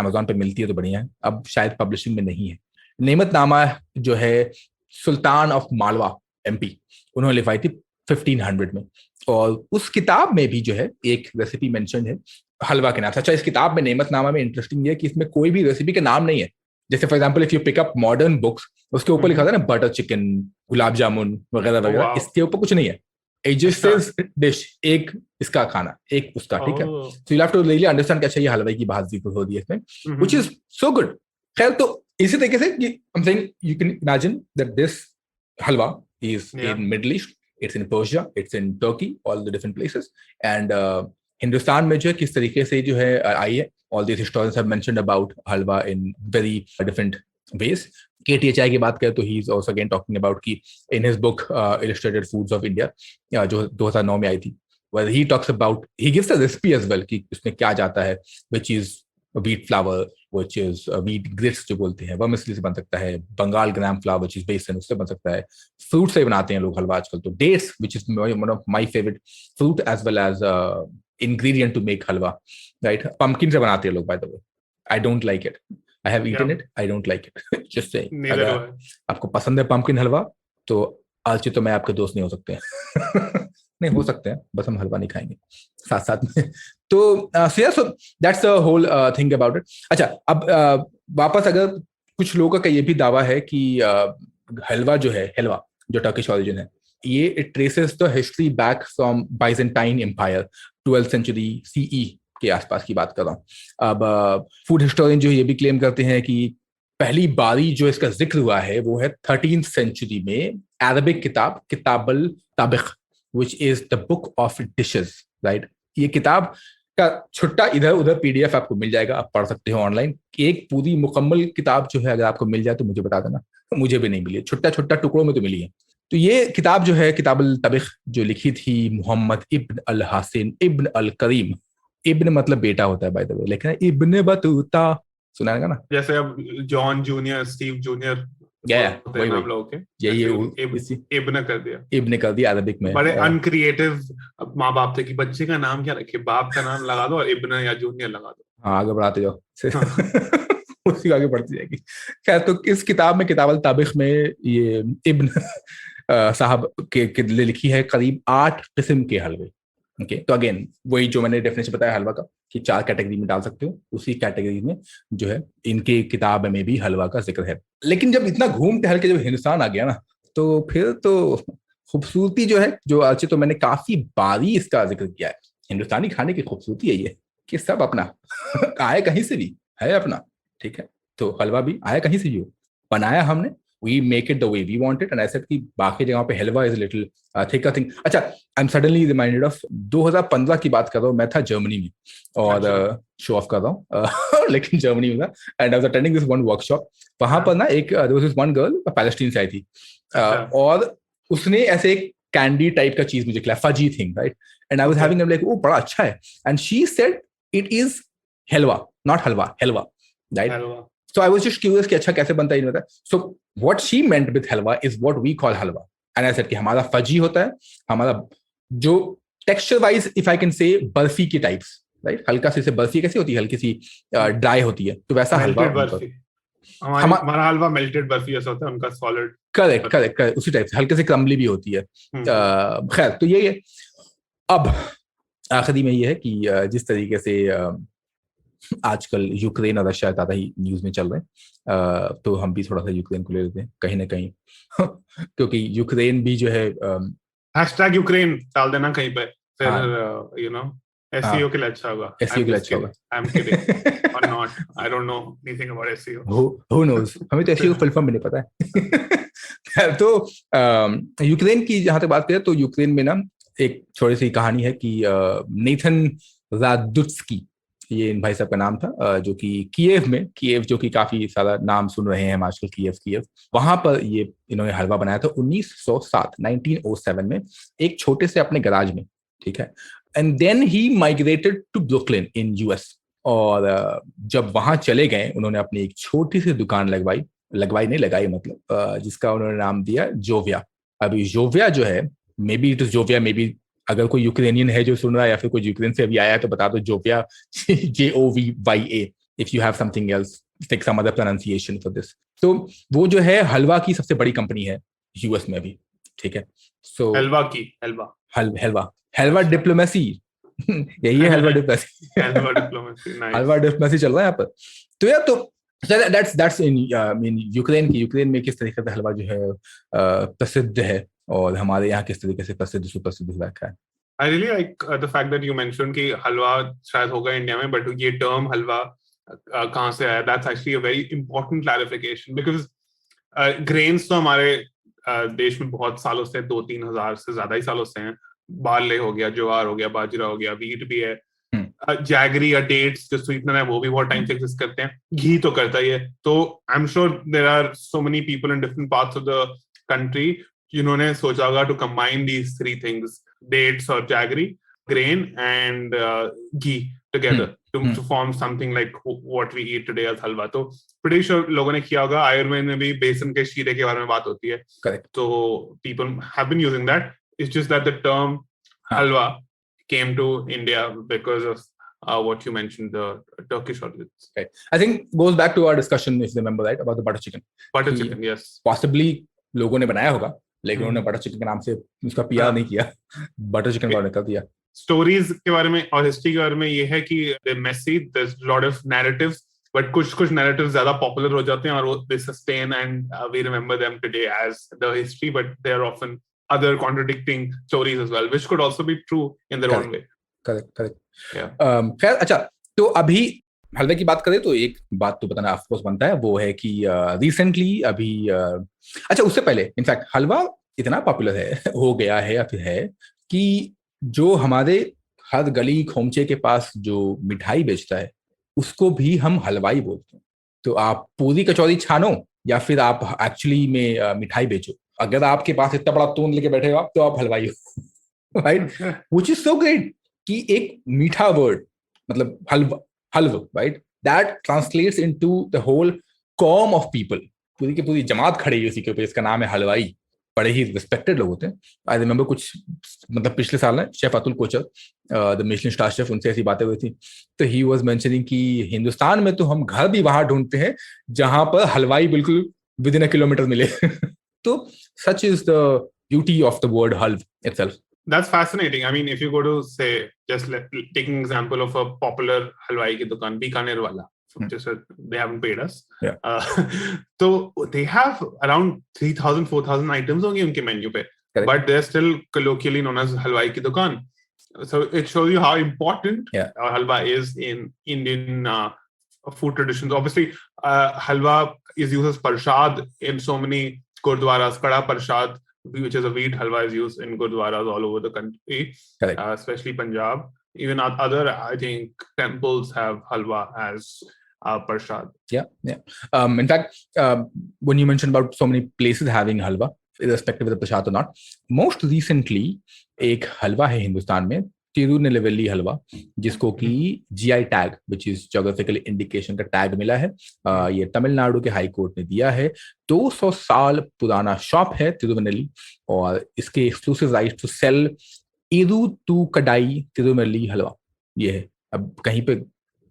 Amazon पे मिलती है तो बढ़िया है, अब शायद पब्लिशिंग में नहीं है। नईमत नामा जो है सुल्तान ऑफ मालवा MP, उन्होंने लिखवाई थी 1500 में, और उस किताब में भी जो है एक रेसिपी मेंशन है हलवा के नाम से। अच्छा, इस किताब में नईमत नामा में इंटरेस्टिंग है कि इसमें कोई भी रेसिपी के नाम नहीं है। जैसे for example if you pick up modern books, उसके ऊपर लिखा था ना बटर चिकन, गुलाब जामुन वगैरह वगैरह, इसके ऊपर कुछ नहीं है। इट जस्ट सेज डिश, एक इसका खाना, एक उसका, ठीक है। So you have to really understand कि अच्छा ये हलवे की बात जिक्र हो रही है इसमें, व्हिच इज सो गुड। खैर, तो इसी तरीके से I am saying you can imagine that this halwa is in middle east, it's in Persia, it's in Turkey, all the different places, and Hindustan में जो है किस तरीके से जो है आई है। All these historians have mentioned about halwa in very different ways. KTHI की बात करें तो he is also again talking about कि in his book Illustrated Foods of India, जो 2009 में आई थी, where he talks about, he gives a recipe as well कि उसमें क्या जाता है, which is wheat flour, which is wheat grits जो बोलते हैं, vermicelli से बन सकता है, बंगाल ग्राम flour which is besan, उससे बन सकता है, फ्रूट से बनाते हैं लोग हलवा आजकल, तो dates which is one of my favorite fruit as well as ingredient to make halwa, right? Pumpkin से बनाते हैं लोग, by the way. I don't like it. I have eaten it. I don't like it. Just saying. अगर आपको पसंद है pumpkin हलवा, तो आज तो मैं आपके दोस्त नहीं हो सकते हैं। नहीं हो सकते हैं, बस हम हलवा नहीं खाएंगे साथ साथ में। तो so that's the whole thing about it. अच्छा, अब वापस अगर कुछ लोगों का ये भी दावा है कि हलवा जो है, हलवा जो टर्किश ओरिजिन है, ये it traces the history back from Byzantine empire, 12th century CE के आसपास की बात कर रहा हूँ। अब फूड हिस्टोरियन जो ये भी क्लेम करते हैं कि पहली बारी जो इसका जिक्र हुआ है वो है 13th सेंचुरी में अरबिक किताब किताबुल ताबिख, which is the book of dishes, right. ये किताब का छुट्टा इधर उधर PDF आपको मिल जाएगा, आप पढ़ सकते हो ऑनलाइन। एक पूरी मुकम्मल किताब जो है अगर आपको मिल जाए तो मुझे बता देना, मुझे भी नहीं मिली, छुट्टा छुट्टा टुकड़ों में तो मिली है। तो ये किताब जो है किताबुल ताबिख, जो लिखी थी मोहम्मद इब्न अल हासिन इब्न अल करीम, इब्न मतलब बेटा होता है बाय द वे, लेकिन इब्न बतूता सुना है ना, जैसे अब जॉन जूनियर, स्टीव जूनियर, वही नाम लोगों के, यही इब्न कर दिया अरबिक में। बड़े अनक्रिएटिव माँ बाप थे कि बच्चे का नाम क्या रखे, बाप का नाम लगा दो और इब्न या जूनियर लगा दो। हाँ, आगे बढ़ाते जाओ, उसी आगे बढ़ती जाएगी। खैर, तो इस किताब में किताबुल ताबिख में ये इब्न साहब के लिखी है करीब 8 किस्म के हलवे। ओके, तो अगेन वही जो मैंने डेफिनेशन बताया हलवा का कि 4 कैटेगरी में डाल सकते हो, उसी कैटेगरी में जो है इनके किताब में भी हलवा का जिक्र है। लेकिन जब इतना घूम टहल के जब हिंदुस्तान आ गया ना, तो फिर तो खूबसूरती जो है, जो अच्छे, तो मैंने काफी बारी इसका जिक्र किया है। हिंदुस्तानी खाने की खूबसूरती है ये कि सब अपना आए कहीं से भी है अपना, ठीक है। तो हलवा भी आया कहीं से भी हो, बनाया हमने, we make it the way we want it, and I said कि बाकी जगहों पे हलवा is a little thicker thing. अच्छा, I'm suddenly reminded of 2015 की बात कर रहा हूँ, मैं था जर्मनी में और शो ऑफ कर रहा हूँ लेकिन जर्मनी में था, and I was attending this one workshop. वहां पर ना एक there was this one girl Palestine से आई थी और उसने ऐसे एक कैंडी टाइप का चीज मुझे खिलाया, fuzzy thing, right, and I was having it, like oh बड़ा अच्छा है, and she said it is halwa, not halwa, halwa, right. So I was just curious कि अच्छा कैसे बनता है ये बता. So what she meant with halwa is what we call halwa. And I said कि हमारा फजी होता है, हमारा जो texture wise if I can say barfi की types, right? हल्का सी से बर्फी कैसी होती है, हल्की सी ड्राई होती है, तो वैसा हलवा हमारा हलवा मेल्टेड बर्फी ऐसा होता है, उनका सॉलिड. करेक्ट उसी टाइप से, हल्के से क्रम्बली भी होती है. खैर, तो ये है. अब आखिरी में ये है कि जिस तरीके से आजकल यूक्रेन और रशिया ज्यादा ही न्यूज में चल रहे हैं, तो हम भी थोड़ा सा यूक्रेन को ले लेते हैं कहीं ना कहीं क्योंकि यूक्रेन भी जो है हैशटैग यूक्रेन डाल देना कहीं पे, फिर यू नो SEO के लिए अच्छा होगा. SEO के लिए अच्छा होगा. I'm kidding or not, I don't know anything about SEO. Who knows? हमें तो SEO फुल फॉर्म भी नहीं पता है. तो यूक्रेन की जहां तक बात करें तो यूक्रेन में ना एक छोटी सी कहानी है कि नेथन रादुत्स्की, ये इन भाई साहब का नाम था, जो कि कीव जो कि काफी सारा नाम सुन रहे हैं हम आजकल, कीव, वहां पर ये इन्होंने हलवा बनाया था 1907 में एक छोटे से अपने गराज में, ठीक है. And then he migrated to Brooklyn in US, और जब वहां चले गए उन्होंने अपनी एक छोटी सी दुकान लगाई मतलब, जिसका उन्होंने नाम दिया जोविया. अभी जोविया जो है, मे बी इट इज जोविया, मे बी अगर कोई यूक्रेनियन है जो सुन रहा है या फिर कोई यूक्रेन से अभी आया है तो बता दो, जोविया JOVYA, if you have something else take some other pronunciation for this. तो वो जो है हलवा की सबसे बड़ी कंपनी है US में अभी, ठीक है. सो हलवा डिप्लोमेसी यही है, हलवा डिप्लोमेसी हलवा डिप्लोमेसी चल रहा है यहाँ पर. तो यार, तो दैट्स इन यूक्रेन में किस तरीके से हलवा जो है प्रसिद्ध है और हमारे यहाँ किस तरीके से प्रसिद्ध सुप्रसिद्ध हुआ है. I really like the fact that you mentioned कि हलवा शायद होगा इंडिया में, but ये टर्म हलवा कहाँ से आया, that's actually a very important clarification because grains तो हमारे देश में बहुत सालों से, 2-3 हजार से ज्यादा ही सालों से हैं. बार्ले हो गया, ज्वार हो गया, बाजरा हो गया, वीट भी है, जैगरी या डेट्स जो स्वीटनर है वो भी बहुत टाइम से एग्जिस्ट करते हैं, घी तो करता ही है. तो I am sure there are so many people in different parts of the country जिन्होंने सोचा होगा to combine these 3 things, dates और jaggery, grain and ghee together to form something like what we eat today as halwa. तो pretty sure लोगों ने किया होगा. आयुर्वेद में भी बेसन के शीरे के बारे में बात होती है. Correct. So people have been using that. It's just that the term halwa came to India because of what you mentioned, the Turkish origins. Okay. I think goes back to our discussion, if you remember, right, about the butter chicken. Butter chicken, yes. Possibly लोगों ने बनाया होगा, लेकिन उन्होंने butter chicken के नाम से उसका PR नहीं किया, बटर चिकन का कर दिया. स्टोरीज के बारे में और हिस्ट्री के बारे में ये है कि messy, there is lot of narratives, but कुछ नैरेटिव्स ज्यादा पॉपुलर हो जाते हैं और वो they sustain and we remember them today as the history, but they are often other contradicting stories as well, which could also be true in their own way. Correct. खैर, अच्छा, तो अभी हलवे की बात करें तो एक बात तो बताना ऑफ कोर्स बनता है, वो है कि रिसेंटली अभी अच्छा, उससे पहले इनफैक्ट हलवा इतना पॉपुलर हो गया है या फिर है कि जो हमारे हर गली खोमचे के पास जो मिठाई बेचता है उसको भी हम हलवाई बोलते हैं. तो आप पूरी कचौरी छानो या फिर आप एक्चुअली में मिठाई बेचो, अगर आपके पास इतना बड़ा तोन लेके बैठे हो आप, तो आप हलवाई हो, right. Which is so great कि एक मीठा वर्ड मतलब halwa, right, that translates into the whole कॉम ऑफ पीपल. पूरी की पूरी जमात खड़ी है उसी के ऊपर, इसका नाम है हलवाई. बड़े ही रिस्पेक्टेड लोग होते हैं. आई रिमेंबर कुछ मतलब पिछले साल ना chef Atul Kochhar, the Michelin star chef, उनसे ऐसी बातें हुई थी. तो ही वाज मेंशनिंग कि हिंदुस्तान में तो हम घर भी वहां ढूंढते हैं जहां पर हलवाई बिल्कुल विद इन अ किलोमीटर मिले. तो such is the beauty of the word halwa itself. That's fascinating. I mean, if you go to say, just taking example of a popular halwai ki dukan, Bikaner wala, just they haven't paid us. Yeah. So they have around 3,000-4,000 items honge unke menu pe. Correct. But they're still colloquially known as halwai ki dukan. So it shows you how important halwa is in Indian food traditions. Obviously, halwa is used as parshad in so many gurdwaras. Kada parshad, which is a wheat halwa, is used in gurdwaras all over the country, especially Punjab. Even other, I think, temples have halwa as parshad. Yeah. In fact, when you mentioned about so many places having halwa, irrespective of the prasad or not, most recently, एक हलवा है हिंदुस्तान में, तिरुनेलवेली हलवा, जिसको कि GI tag, which is geographical indication का tag मिला है. ये तमिलनाडु के हाई कोर्ट ने दिया है. 200 साल पुराना शॉप है तिरुनेलवेली, और इसके एक्सक्लूसिव राइट टू सेल इरू कडाई तिरुनेलवेली हलवा ये है. अब कहीं पे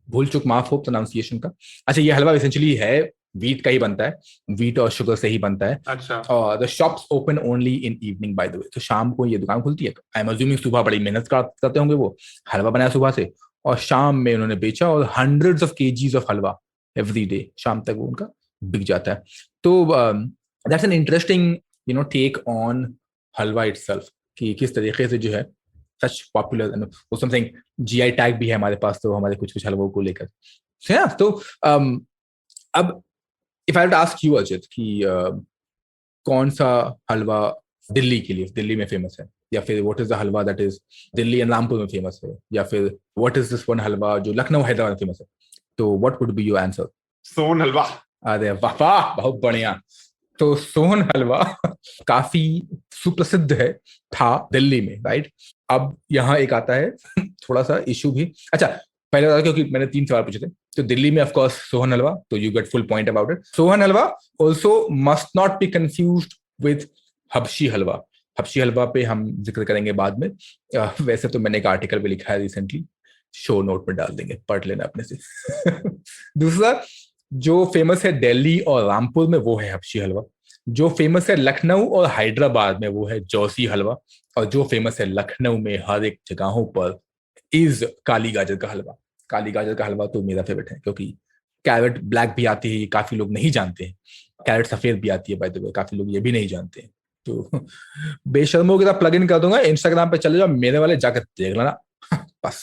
भूल चुक माफ हो प्रोनाउंसिएशन का. अच्छा, ये हलवा एसेंशियली है वीट का ही बनता है, वीट और शुगर से ही बनता है. अच्छा. और the shops open only in evening by the way. तो शाम को ये दुकान खुलती है. आई एम अज्यूमिंग सुबह बड़ी मेहनत करते होंगे वो, हलवा बनाया सुबह से और शाम में उन्होंने बेचा, और hundreds of KGs of halwa every day शाम तक वो उनका बिक जाता है. तो that's an interesting take on halwa itself, कि किस तरीके से जो है सच पॉपुलर, वो समथिंग GI टैग भी है हमारे पास, तो हमारे कुछ हलवों को लेकर. तो अब if I ask you Ajit कि कौन सा हलवा दिल्ली के लिए, दिल्ली में फेमस है, या फिर what is the halwa that is Delhi and Rampur में फेमस है, या फिर what is this one halwa जो लखनऊ हैदराबाद में फेमस है, तो what would be your answer? Sohan halwa. अरे वाह, बहुत बढ़िया. तो सोन हलवा काफी सुप्रसिद्ध है, था दिल्ली में, राइट? अब यहाँ एक आता है थोड़ा सा इशू भी. अच्छा, पहले बता, क्योंकि मैंने 3 सवाल पूछे थे. तो दिल्ली में ऑफ कोर्स सोहन हलवा, तो you get full point about it. Sohan halwa also must not be confused with Habshi halwa. Habshi halwa पे हम जिक्र करेंगे बाद में. वैसे तो मैंने एक आर्टिकल भी लिखा है रिसेंटली, शो नोट में डाल देंगे, पढ़ लेना अपने से. दूसरा जो फेमस है दिल्ली और रामपुर में, वो है हबशी हलवा. जो फेमस है लखनऊ और हैदराबाद में, वो है जौसी हलवा. और जो फेमस है लखनऊ में हर एक जगहों पर इज काली गाजर का हलवा. काली गाजर का हलवा तो मेरा फेवरेट है, क्योंकि कैरेट ब्लैक भी आती है, काफी लोग नहीं जानते हैं. कैरेट सफेद भी आती है बाय द वे, काफी लोग ये भी नहीं जानते हैं. तो बेशर्मों की तरह प्लग इन कर दूंगा, इंस्टाग्राम पे चले जाओ, मेरे वाले जाकर देख लेना. बस.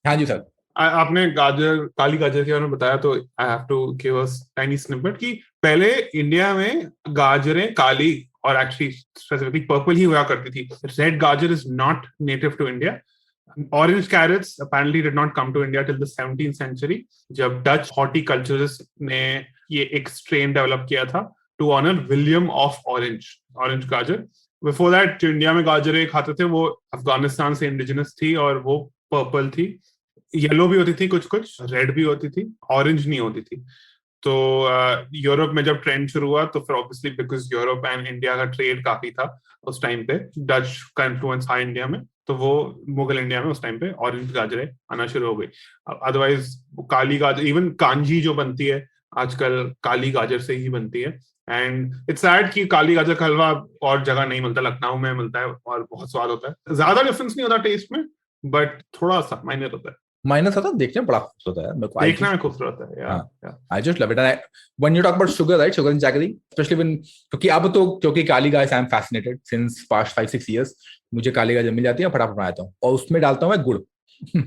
हाँ जी सर. आपने काली गाजर के बारे में बताया, तो I have to give us tiny snippet कि पहले इंडिया में गाजरें काली और एक्चुअली स्पेसिफिकली पर्पल ही हुआ करती थी. Red gajar is not native to India. Orange carrots apparently did not come to India till the 17th century, जब Dutch horticulturists ने ये एक strain develop किया था to honor William of Orange गाजर. Before that जो इंडिया में गाजरें खाते थे वो अफगानिस्तान से इंडिजिनस थी, और वो पर्पल थी, येलो भी होती थी, कुछ रेड भी होती थी, ऑरेंज नहीं होती थी. तो यूरोप में जब ट्रेंड शुरू हुआ, तो फिर obviously because Europe and India का ट्रेड काफी था उस टाइम पे, डच का इन्फ्लुएंस था इंडिया में, तो वो मुगल इंडिया में उस टाइम पे ऑरेंज गाजरें आना शुरू हो गई. अदरवाइज काली गाजर, इवन कांजी जो बनती है आजकल काली गाजर से ही बनती है. एंड इट्स सैड कि काली गाजर का हलवा और जगह नहीं मिलता, लखनऊ में मिलता है और बहुत स्वाद होता है. ज्यादा डिफरेंस नहीं होता टेस्ट में, बट थोड़ा सा माइनर होता है. माइनस होता है, देखने में बड़ा खूबसूरत है, मेरे को देखने में खूबसूरत है. I just love it. And when you talk about sugar, right, sugar and jaggery, especially when, क्योंकि अब तो, क्योंकि काली गाजर, I am fascinated since past 5-6 years, मुझे काली गाजर मिल जाती है, फटाफट बनाता हूँ, और उसमें डालता हूँ मैं गुड़.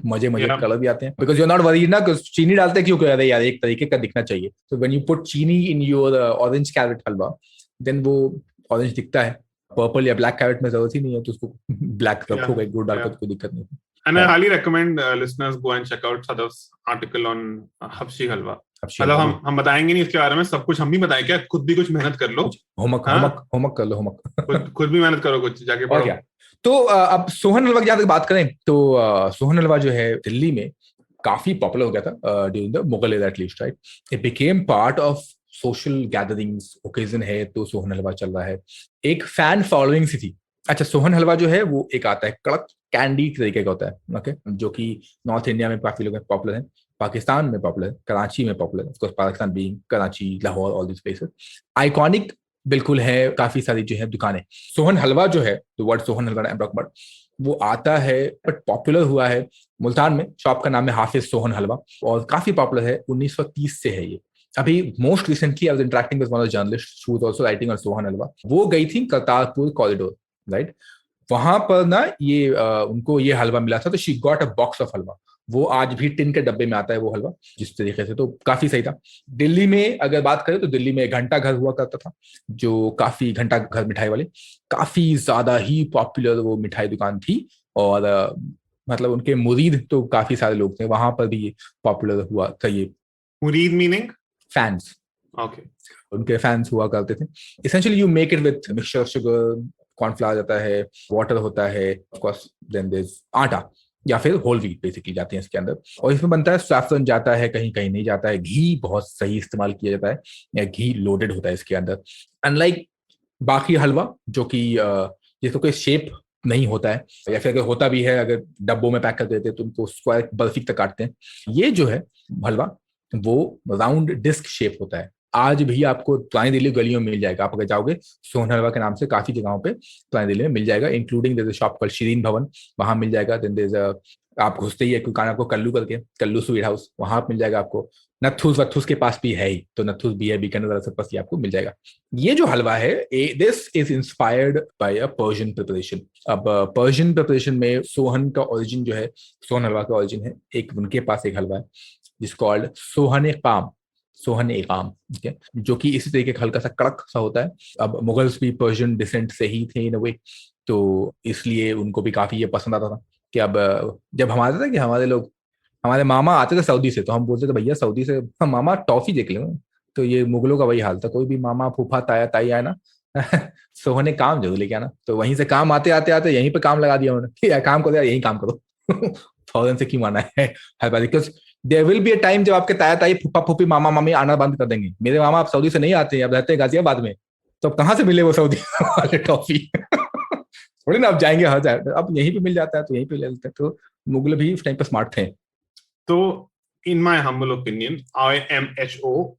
मजे कलर भी आते हैं, because you're not worried ना, because चीनी डालते क्यों, अरे यार एक तरीके का दिखना चाहिए. So when you put चीनी in your orange carrot halwa, then वो ऑरेंज दिखता है. पर्पल या ब्लैक कैरेट में जरूरत ही नहीं है, तो उसको ब्लैक रखो, गुड़ डालकर, कोई दिक्कत नहीं. And I highly recommend listeners go and check out Sadaf's article on Habshi halwa. मतलब हम बताएंगे नहीं इसके बारे में, सब कुछ हम भी बताएं क्या, खुद भी कुछ मेहनत कर लो, होमवर्क कर लो, खुद भी मेहनत करो, कुछ जाके पढ़ो. तो अब सोहन हलवा की जहाँ तक बात करें, तो सोहन हलवा जो है दिल्ली में काफी पॉपुलर हो गया था during the Mughal era at least, right? It became part of social gatherings, occasion है तो सोहन हलवा चल रहा है, एक फैन फॉलोइंग सी थी. अच्छा, सोहन हलवा जो है वो एक आता है कड़क कैंडी तरीके का होता है, ओके, जो कि नॉर्थ इंडिया में काफी लोग पॉपुलर है, पाकिस्तान में पॉपुलर है, कराची में पॉपुलर है, of course Pakistan being Karachi, Lahore, all this places. Iconic बिल्कुल है, काफी सारी जो है दुकानें. सोहन हलवा जो है, the word Sohan halwa I am talking about, वो आता है बट पॉपुलर हुआ है मुल्तान में. शॉप का नाम है हाफिज सोहन हलवा, और काफी पॉपुलर है, 1930 से है ये. अभी most recently I was interacting with one of the journalist who was also writing on Sohan halwa. वो गई थी करतारपुर कॉरिडोर, राइट? वहां पर ना ये उनको ये हलवा मिला था, तो she got a box of halwa. वो आज भी टिन के डब्बे में आता है वो हलवा जिस तरीके से, तो काफी सही था। दिल्ली में अगर बात करें तो दिल्ली में घंटा घर हुआ करता था, जो काफी घंटा घर मिठाई वाले, काफी ज्यादा ही पॉपुलर वो मिठाई दुकान थी, और मतलब उनके मुरीद तो काफी सारे लोग थे, वहां पर भी पॉपुलर हुआ था ये। मुरीद मीनिंग फैंस, ओके, उनके फैंस हुआ करते थे। Essentially you make it with mixture, sugar, cornflour जाता है, वाटर होता है, of course then there is atta या फिर होल व्हीट बेसिकली जाते हैं इसके अंदर, और इसमें बनता है सैफरन जाता है, कहीं कहीं नहीं जाता है, घी बहुत सही इस्तेमाल किया जाता है, या घी लोडेड होता है इसके अंदर। अनलाइक बाकी हलवा जो कि जिसको कोई शेप नहीं होता है, या फिर अगर होता भी है, अगर डब्बों में पैक कर देते हैं तो उनको स्क्वायर बर्फी तक काटते हैं, ये जो है हलवा वो राउंड डिस्क शेप होता है। आज भी आपको पुरानी दिल्ली गलियों में मिल जाएगा, आप अगर जाओगे सोहन हलवा के नाम से काफी जगहों पे पुरानी दिल्ली में मिल जाएगा, including there is a shop called Shireen Bhawan, वहां मिल जाएगा। देन देयर इज अ, आप घुसते ही एक दुकान आपको कल्लू करके, कल्लू स्वीट हाउस, वहां मिल जाएगा आपको। नथुस वथुस के पास भी है ही, तो नथुस भी है बीकानेर से पास, ही आपको मिल जाएगा। ये जो हलवा है, this is inspired by a Persian preparation. अब पर्शियन प्रिपरेशन में सोहन का ओरिजिन जो है, सोहन हलवा का ओरिजिन है, एक उनके पास एक हलवा है जिस कॉल्ड सोहन काम, सोहन ए काम, ठीक है, जो कि इसी तरीके का हल्का सा कड़क सा होता है। अब मुगल्स भी पर्शियन डिसेंट से ही थे इन अ वे, तो इसलिए उनको भी काफी ये पसंद आता था कि अब जब हम आते थे कि हमारे लोग, हमारे मामा आते थे सऊदी से, तो हम बोलते थे भैया सऊदी से हम मामा टॉफी देख लें। तो ये मुगलों का वही हाल था, कोई भी मामा फूफा ताया ताई आया ना सोहने काम जरूर लेके आना, तो वहीं से काम आते आते आते यहीं पे काम लगा दिया उन्होंने कि यार काम करो यार, यही काम करो फौरन से क्यों आना है because there will be a time जब आपके ताया ताई फूफा फूफी मामा मामी आना बंद कर देंगे। मेरे मामा अब सऊदी से नहीं आते हैं, अब रहते हैं गाजियाबाद में, तो अब कहाँ से मिले वो सऊदी वाले टॉफी थोड़ी ना अब जाएंगे हर जाए, अब यहीं पे मिल जाता है तो यहीं पे ले लेते हैं। तो मुगल भी उस टाइम पे स्मार्ट थे। तो in my humble opinion, IMHO,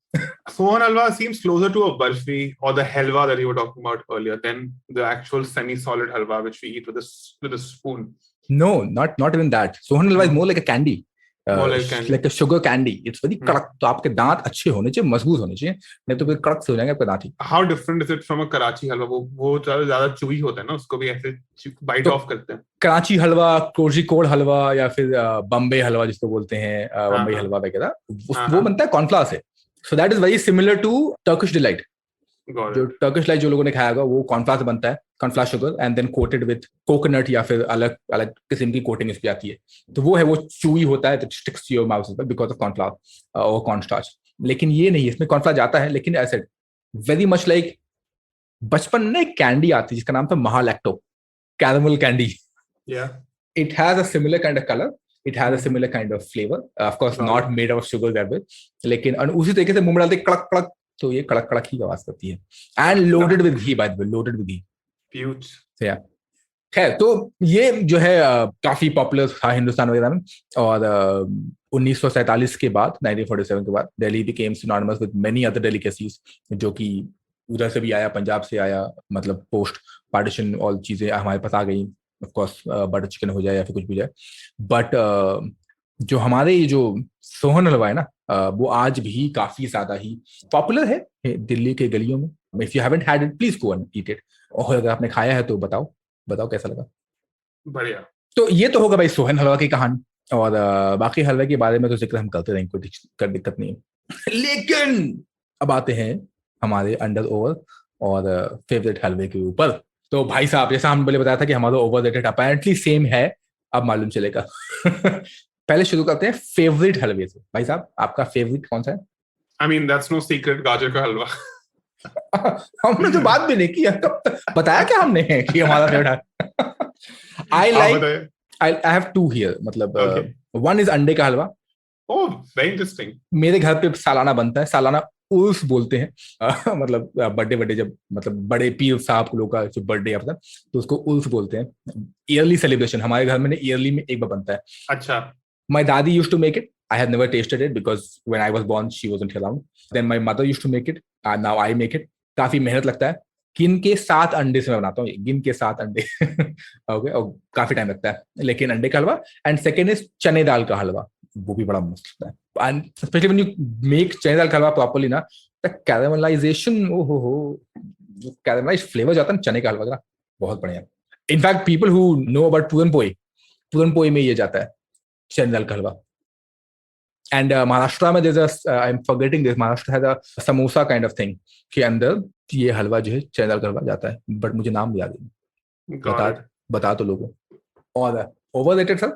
Sohan halwa seems closer to a barfi or the halwa that you were talking about earlier than the actual semi-solid halwa which we eat with a spoon. No, not even that. Sohan halwa is more like a candy. More like candy. Like a sugar candy. It's very कड़क, तो आपके दांत अच्छे होने चाहिए, मजबूत होने चाहिए, नहीं तो फिर कड़क से हो जाएंगे आपके दांत ही। How different is it from a Karachi halwa? वो ज्यादा चुई होता है ना, उसको भी ऐसे बाइट ऑफ करते हैं। कराची हलवा, कोझिकोड हलवा, या फिर बम्बे हलवा जिसको बोलते हैं, बम्बई हलवा वगैरह, वो बनता है कॉर्नफ्लावर से। So that is very similar to Turkish delight. जो टर्किश डिलाइट जो लोगों ने खाया होगा वो कॉर्नफ्लावर से बनता है, cornflour sugar and then coated with coconut, या फिर अलग अलग किस्म की कोटिंग इसकी आती है, तो वो है, वो चूई होता है, sticks to your mouth because of cornflour और कॉर्नस्टार्च। लेकिन ये नहीं, इसमें कॉर्नफ्लावर जाता है, लेकिन ऐसे वेरी मच लाइक बचपन में एक कैंडी आती है जिसका नाम था Mahalacto, caramel candy. Yeah. It has a similar kind of color. It has a similar kind of flavor. Of course, not made of sugar that way. लेकिन उसी तरीके से मुंह में डालते कड़क कड़क, तो ये कड़क कड़क ही आवाज करती है। And loaded with ghee, by the way, loaded with ghee. Huge. Yeah. खैर, तो ये जो है काफी पॉपुलर था हिंदुस्तान वगैरह में, और 1947 के बाद, 1947 के बाद, Delhi became synonymous with many other delicacies, जो कि उधर से भी आया, पंजाब से आया, मतलब पोस्ट पार्टीशन ऑल चीजें हमारे पास आ गई। ऑफ कोर्स बटर चिकन हो जाए या फिर कुछ भी जाए, बट जो हमारे ये जो सोहन हलवा है ना, वो आज भी काफी ज्यादा ही पॉपुलर है दिल्ली के गलियों में। If you haven't had it, please go and eat it, और अगर आपने खाया है तो बताओ कैसा लगा। बढ़िया। तो ये तो होगा भाई सोहन हलवा की कहानी, और बाकी हलवे के बारे में तो जिक्र हम करते रहेंगे, कोई दिक्कत नहीं है। लेकिन अब आते हैं हमारे अंडर ओवर और फेवरेट हलवे के ऊपर। तो भाई साहब, जैसा हमने पहले बताया था कि हमारा ओवररेटेड अपेरेंटली सेम है, अब मालूम चलेगा पहले शुरू करते हैं फेवरेट हलवे से। भाई साहब, आपका फेवरेट कौन सा है? I mean, that's no secret, गाजर का हलवा। हमने तो बात भी नहीं की, बताया क्या हमने कि हमारा favourite I have two here, मतलब one is अंडे का हलवा। Oh, very interesting. मेरे घर पे सालाना बनता है, सालाना उर्स बोलते हैं मतलब बर्थडे जब, मतलब बड़े पीर साहब लोग का जो बर्थडे आता है तो उसको उर्स बोलते हैं। ईयरली सेलिब्रेशन हमारे घर में ईयरली में एक बार बनता है। अच्छा। My daddy used to make it. I have never tasted it because when I was born she wasn't around. Then my mother used to make it. Now I make it. काफी मेहनत लगता है, गिन के 7 अंडे से मैं बनाता हूँ, गिन के 7 अंडे ओके, और काफी टाइम लगता है, लेकिन अंडे का हलवा। एंड सेकेंड इज चने दाल का हलवा, वो भी बड़ा मस्त लगता है। And especially when you make चने दाल का हलवा properly ना, the caramelization, जो caramelized flavor जाता है ना चने का हलवा का, बहुत बढ़िया। In fact, people who know about पूरन पोई में ये जाता है, चने दाल का हलवा. And Maharashtra में there's I'm forgetting this. Maharashtra has a samosa kind of thing के अंदर ये हलवा जो है चने दाल का हलवा जाता है, बट मुझे नाम याद नहीं. बता तो लोगों. और overrated sir?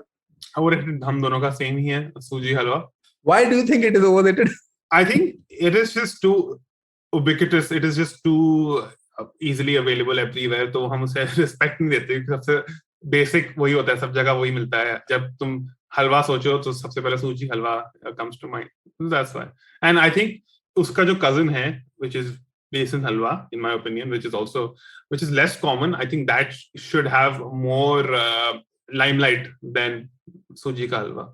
Overrated हम दोनों का सेम ही है, सूजी हलवा. Why do you think it is overrated? I think it is just too ubiquitous. It is just too easily available everywhere. तो हम उसे respect नहीं देते. सबसे basic वही होता है, सब जगह वही मिलता है. जब तुम हलवा सोचो तो सबसे पहले सूजी हलवा comes to mind. That's why. And I think उसका जो cousin है, which is besan halwa, in my opinion, which is less common. I think that should have more limelight than सूजी का हलवा.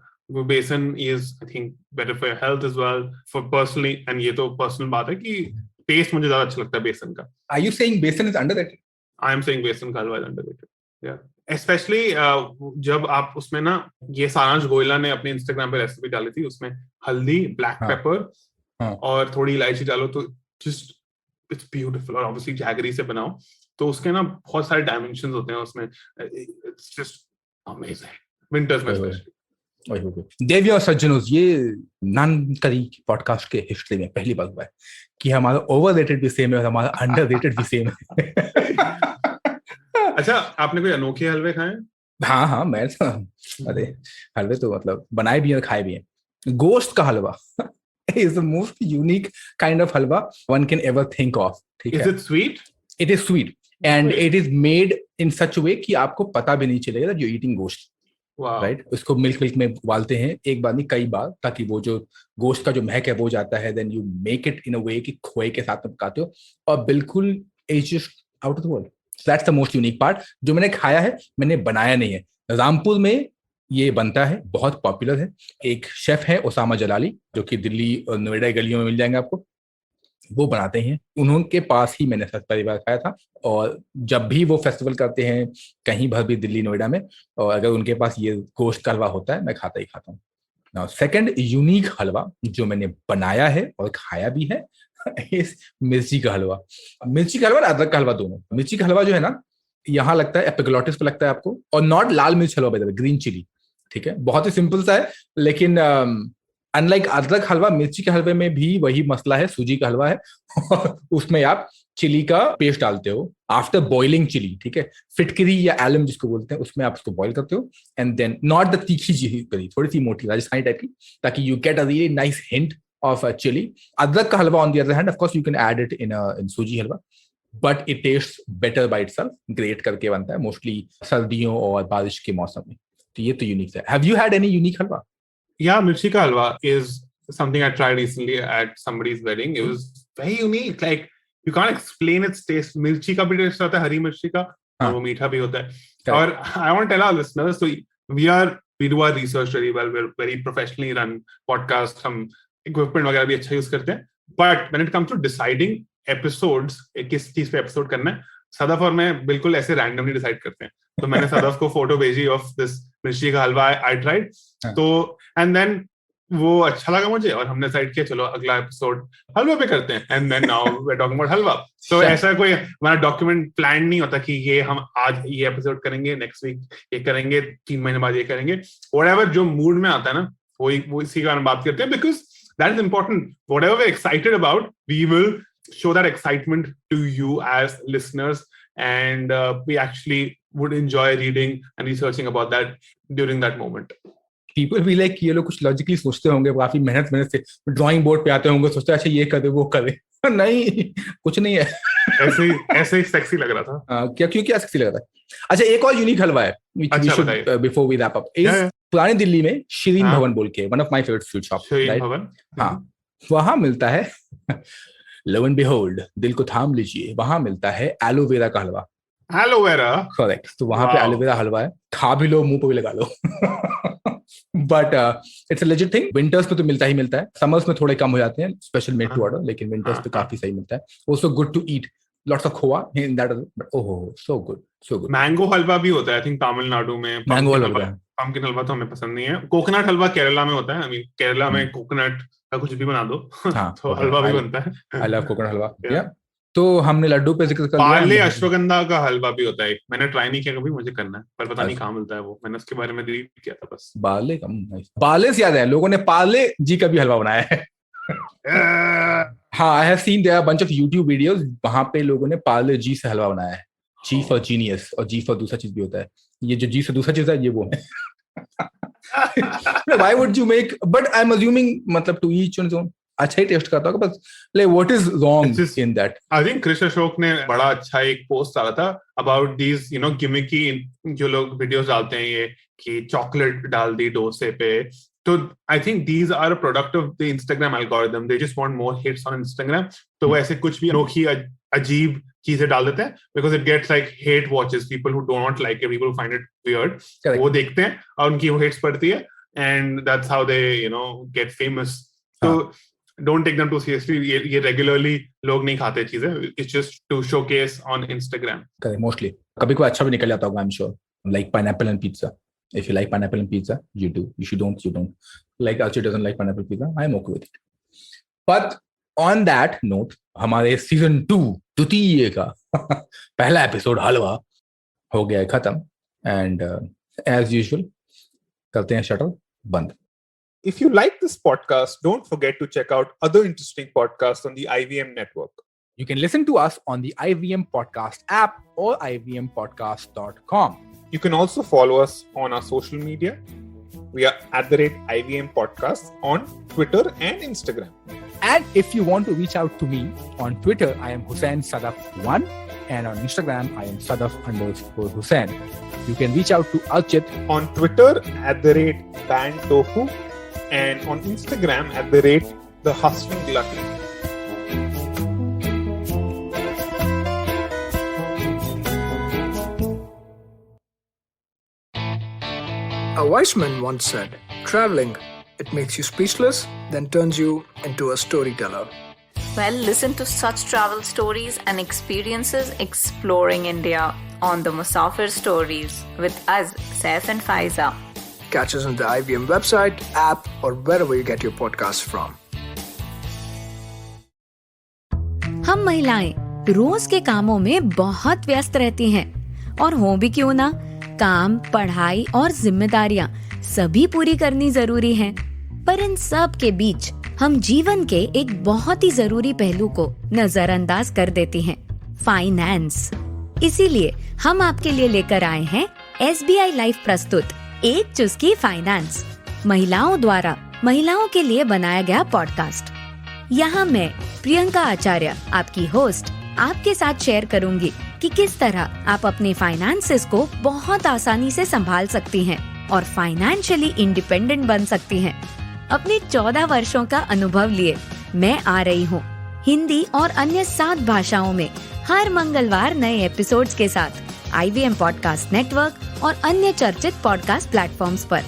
Besan is, I think, better for your health as well. For personally, and ये तो personal बात है कि taste मुझे ज़्यादा अच्छा लगता है बेसन का. Are you saying besan is underrated? I am saying बेसन का हलवा is underrated. Yeah. Especially जब आप उसमें ना, ये सारांश गोयला ने अपने Instagram पे रेसिपी डाली थी, उसमें हल्दी, black pepper और थोड़ी इलायची डालो तो just it's beautiful. और obviously जैगरी से बनाओ तो उसके ना बहुत सारे dimensions होते हैं उसमें. It's just amazing. Winters में especially. देविया और सज्जनों, ये नॉन करी पॉडकास्ट के हिस्ट्री में पहली बार हुआ है कि हमारा ओवररेटेड भी सेम है और हमारा अंडररेटेड भी सेम है. अच्छा, आपने कोई अनोखे हलवे खाए? हाँ, मैं तो अरे हलवे तो मतलब बनाए भी हैं और खाए भी हैं. गोश्त का हलवा is the most unique kind of halwa one can ever think of. Is it sweet? It is sweet and it is made in such a way कि आपको पता भी नहीं चलेगा that you're eating गोश्त. राइट, उसको मिल्क में उबालते हैं एक बार नहीं कई बार, ताकि वो जो गोश्त का जो महक है वो जाता है. Then you make it in a way कि खोए के साथ में पकाते हो और बिल्कुल it's just out of the world. That's the most unique part. जो मैंने खाया है, मैंने बनाया नहीं है. रामपुर में ये बनता है, बहुत पॉपुलर है. एक शेफ है ओसामा जलाली, जो कि दिल्ली और नोएडा गलियों में मिल जाएंगे आपको. वो बनाते हैं, उन्होंने परिवार ही मैंने पहली बार खाया था. और जब भी वो फेस्टिवल करते हैं कहीं भर भी दिल्ली नोएडा में, और अगर उनके पास ये गोश्त का हलवा होता है, मैं खाता ही खाता हूँ. नाउ सेकंड यूनिक हलवा जो मैंने बनाया है और खाया भी है इस मिर्ची का हलवा. मिर्ची का हलवा और अदरक का हलवा दोनों. मिर्ची का हलवा जो है ना, यहाँ लगता है एपिग्लॉटिस पे लगता है आपको, और नॉट लाल मिर्च हलवा, ग्रीन चिली. ठीक है, बहुत ही सिंपल सा है. लेकिन अनलाइक अदरक हलवा, मिर्ची के हलवे में भी वही मसला है. सूजी का हलवा है और उसमें आप चिली का पेस्ट डालते हो आफ्टर बॉइलिंग चिली. ठीक है, फिटकरी या एलम जिसको बोलते हैं, उसमें आप उसको बॉइल करते हो. एंड देन नॉट द तीखी चिली, थोड़ी सी मोटी राजस्थानी टाइप की, ताकि you get a really nice hint of chilli. अदरक का halwa on the other hand, of course you can add it in suji halwa, but it taste better by itself. Grate करके बनता है मोस्टली सर्दियों और बारिश के मौसम में. तो ये तो यूनिक है. Have you had any unique halwa? Yeah, mirchi ka halwa is something I tried recently at somebody's wedding. It was very unique. Like, you can't explain its taste. Mirchi ka bhi taste आता है, हरी मिर्ची का, और वो मीठा भी होता है. और I want to tell our listeners, so we do our research very well. We're very professionally run podcast. हम equipment वगैरह भी अच्छा यूज करते हैं. But when it comes to deciding episodes, किस चीज पे एपिसोड करना है, सदफ और मैं बिल्कुल ऐसे रैंडमली डिसाइड करते हैं. तो मैंने सदफ को फोटो भेजी ऑफ दिस मिर्ची का हलवा आई ट्राइड. तो एंड देन वो अच्छा लगा मुझे, और हमने डिसाइड किया चलो अगला एपिसोड हलवा पे करते हैं. And then now we are talking about halwa. तो ऐसा कोई हमारा डॉक्यूमेंट प्लान नहीं होता कि ये हम आज ये एपिसोड करेंगे, नेक्स्ट वीक ये करेंगे, 3 महीने बाद ये करेंगे. व्हाटएवर जो मूड में आता है ना, वो इसी का बात करते हैं, because that is important. Whatever we are excited about, we will show that excitement to you as listeners, and we actually would enjoy reading and researching about that during that moment. People be like, ये लोग कुछ logically सोचते होंगे, काफी मेहनत से drawing board पे आते होंगे, सोचते हैं अच्छा ये करे वो करे. नहीं, कुछ नहीं है. ऐसे ही सेक्सी लग रहा था. क्या सेक्सी लग रहा था? अच्छा, एक और यूनिक हलवा है बिफोर वी रैप अप. पुरानी दिल्ली में शिरीन भवन बोल के, one of my favourite food shop. Shirin भवन, हाँ, वहां मिलता है लो एंड बिहोल्ड, दिल को थाम लीजिए, वहां मिलता है एलोवेरा का हलवा. Aloe vera, correct. तो वहां पे एलोवेरा हलवा है, खा भी लो, मुंह पे भी लगा लो. But it's a legit thing. Winters में तो मिलता ही मिलता है, समर्स में थोड़े कम हो जाते हैं, स्पेशल मेड टू ऑर्डर, लेकिन विंटर्स पे काफी सही मिलता है. Also good to eat, lots of khoa in that. Oh, so good, so good. Mango halwa भी होता है आई थिंक तमिलनाडु में. मैंगो हलवा, पम्पकिन हलवा तो हमें पसंद नहीं है. कोकोनट हलवा केरला में होता है. आई मीन केरला में कोकोनट का कुछ भी बना दो, तो हलवा भी बनता है. I love coconut halwa. Yeah. तो हमने लड्डू पे जिक्र कर लिया। पार्ले अश्वगंधा का हलवा भी होता है, मैंने ट्राई नहीं किया कभी, मुझे करना है पर पता नहीं कहाँ मिलता है वो, मैंने उसके बारे में रीड किया था बस। पार्ले से याद है, लोगों ने पार्ले जी का भी हलवा बनाया है। हाँ, I have seen there bunch of YouTube videos, वहां पे लोगों ने पार्ले जी से हलवा बनाया है। जी फॉर जीनियस, और जी फॉर दूसरा चीज भी होता है, ये जो जी से दूसरा चीज है ये वो है। Why would you make, but I'm assuming मतलब to each one's own, अच्छा ही टेस्ट करता होगा, बस like what is wrong in that? I think Krishna Ashok ने बड़ा अच्छा एक पोस्ट डाला था about these gimmicky जो लोग वीडियोस डालते हैं ये कि चॉकलेट डाल दी डोसे पे, तो I think these are a product of the Instagram algorithm. They just want more hits on Instagram. तो वो ऐसे कुछ भी अनोखी अजीब चीजें डाल देते हैं because it gets like hate watches. People who do not like it, people who find it weird, वो देखते हैं और उनकी वो hits पड़ती है, and that's how they get famous. So don't take them too seriously. ये regularly लोग नहीं खाते चीजें. It's just to showcase on Instagram. Correct, mostly. कभी कोई अच्छा भी निकल जाता होगा, I'm sure. Like pineapple and pizza. If you like pineapple and pizza, you do. If you don't, you don't. Like Archie doesn't like pineapple pizza, I'm okay with it. But on that note, हमारे season 2 द्वितीय का पहला episode हलवा हो गया है खत्म, and as usual करते हैं शटर बंद. If you like this podcast, don't forget to check out other interesting podcasts on the IVM network. You can listen to us on the IVM Podcast app or ivmpodcast.com. You can also follow us on our social media. We are @IVM Podcasts on Twitter and Instagram. And if you want to reach out to me on Twitter, I am Hussain Sadaf1, and on Instagram, I am Sadaf_Hussain. You can reach out to Archit on Twitter @BanTofu and on Instagram @TheHustling Glutton. A wise man once said, traveling, it makes you speechless, then turns you into a storyteller. Well, listen to such travel stories and experiences exploring India on the Musafir Stories with us, Saif and Faiza. Catch us on the IVM website, app, or wherever you get your podcasts from. हम महिलाएं रोज के कामों में बहुत व्यस्त रहती हैं, और हो भी क्यों ना, काम, पढ़ाई और जिम्मेदारियां सभी पूरी करनी जरूरी हैं। पर इन सब के बीच हम जीवन के एक बहुत ही जरूरी पहलू को नजरअंदाज कर देते हैं, फाइनेंस। इसीलिए हम आपके लिए लेकर आए हैं SBI लाइफ प्रस्तुत एक चुस्की फाइनेंस, महिलाओं द्वारा महिलाओं के लिए बनाया गया पॉडकास्ट। यहाँ मैं प्रियंका आचार्य, आपकी होस्ट, आपके साथ शेयर करूंगी कि किस तरह आप अपने फाइनेंसेस को बहुत आसानी से संभाल सकती हैं और फाइनेंशियली इंडिपेंडेंट बन सकती हैं। अपने 14 वर्षों का अनुभव लिए मैं आ रही हूँ हिंदी और अन्य 7 भाषाओं में हर मंगलवार नए एपिसोड्स के साथ IVM पॉडकास्ट नेटवर्क और अन्य चर्चित पॉडकास्ट प्लेटफॉर्म्स पर।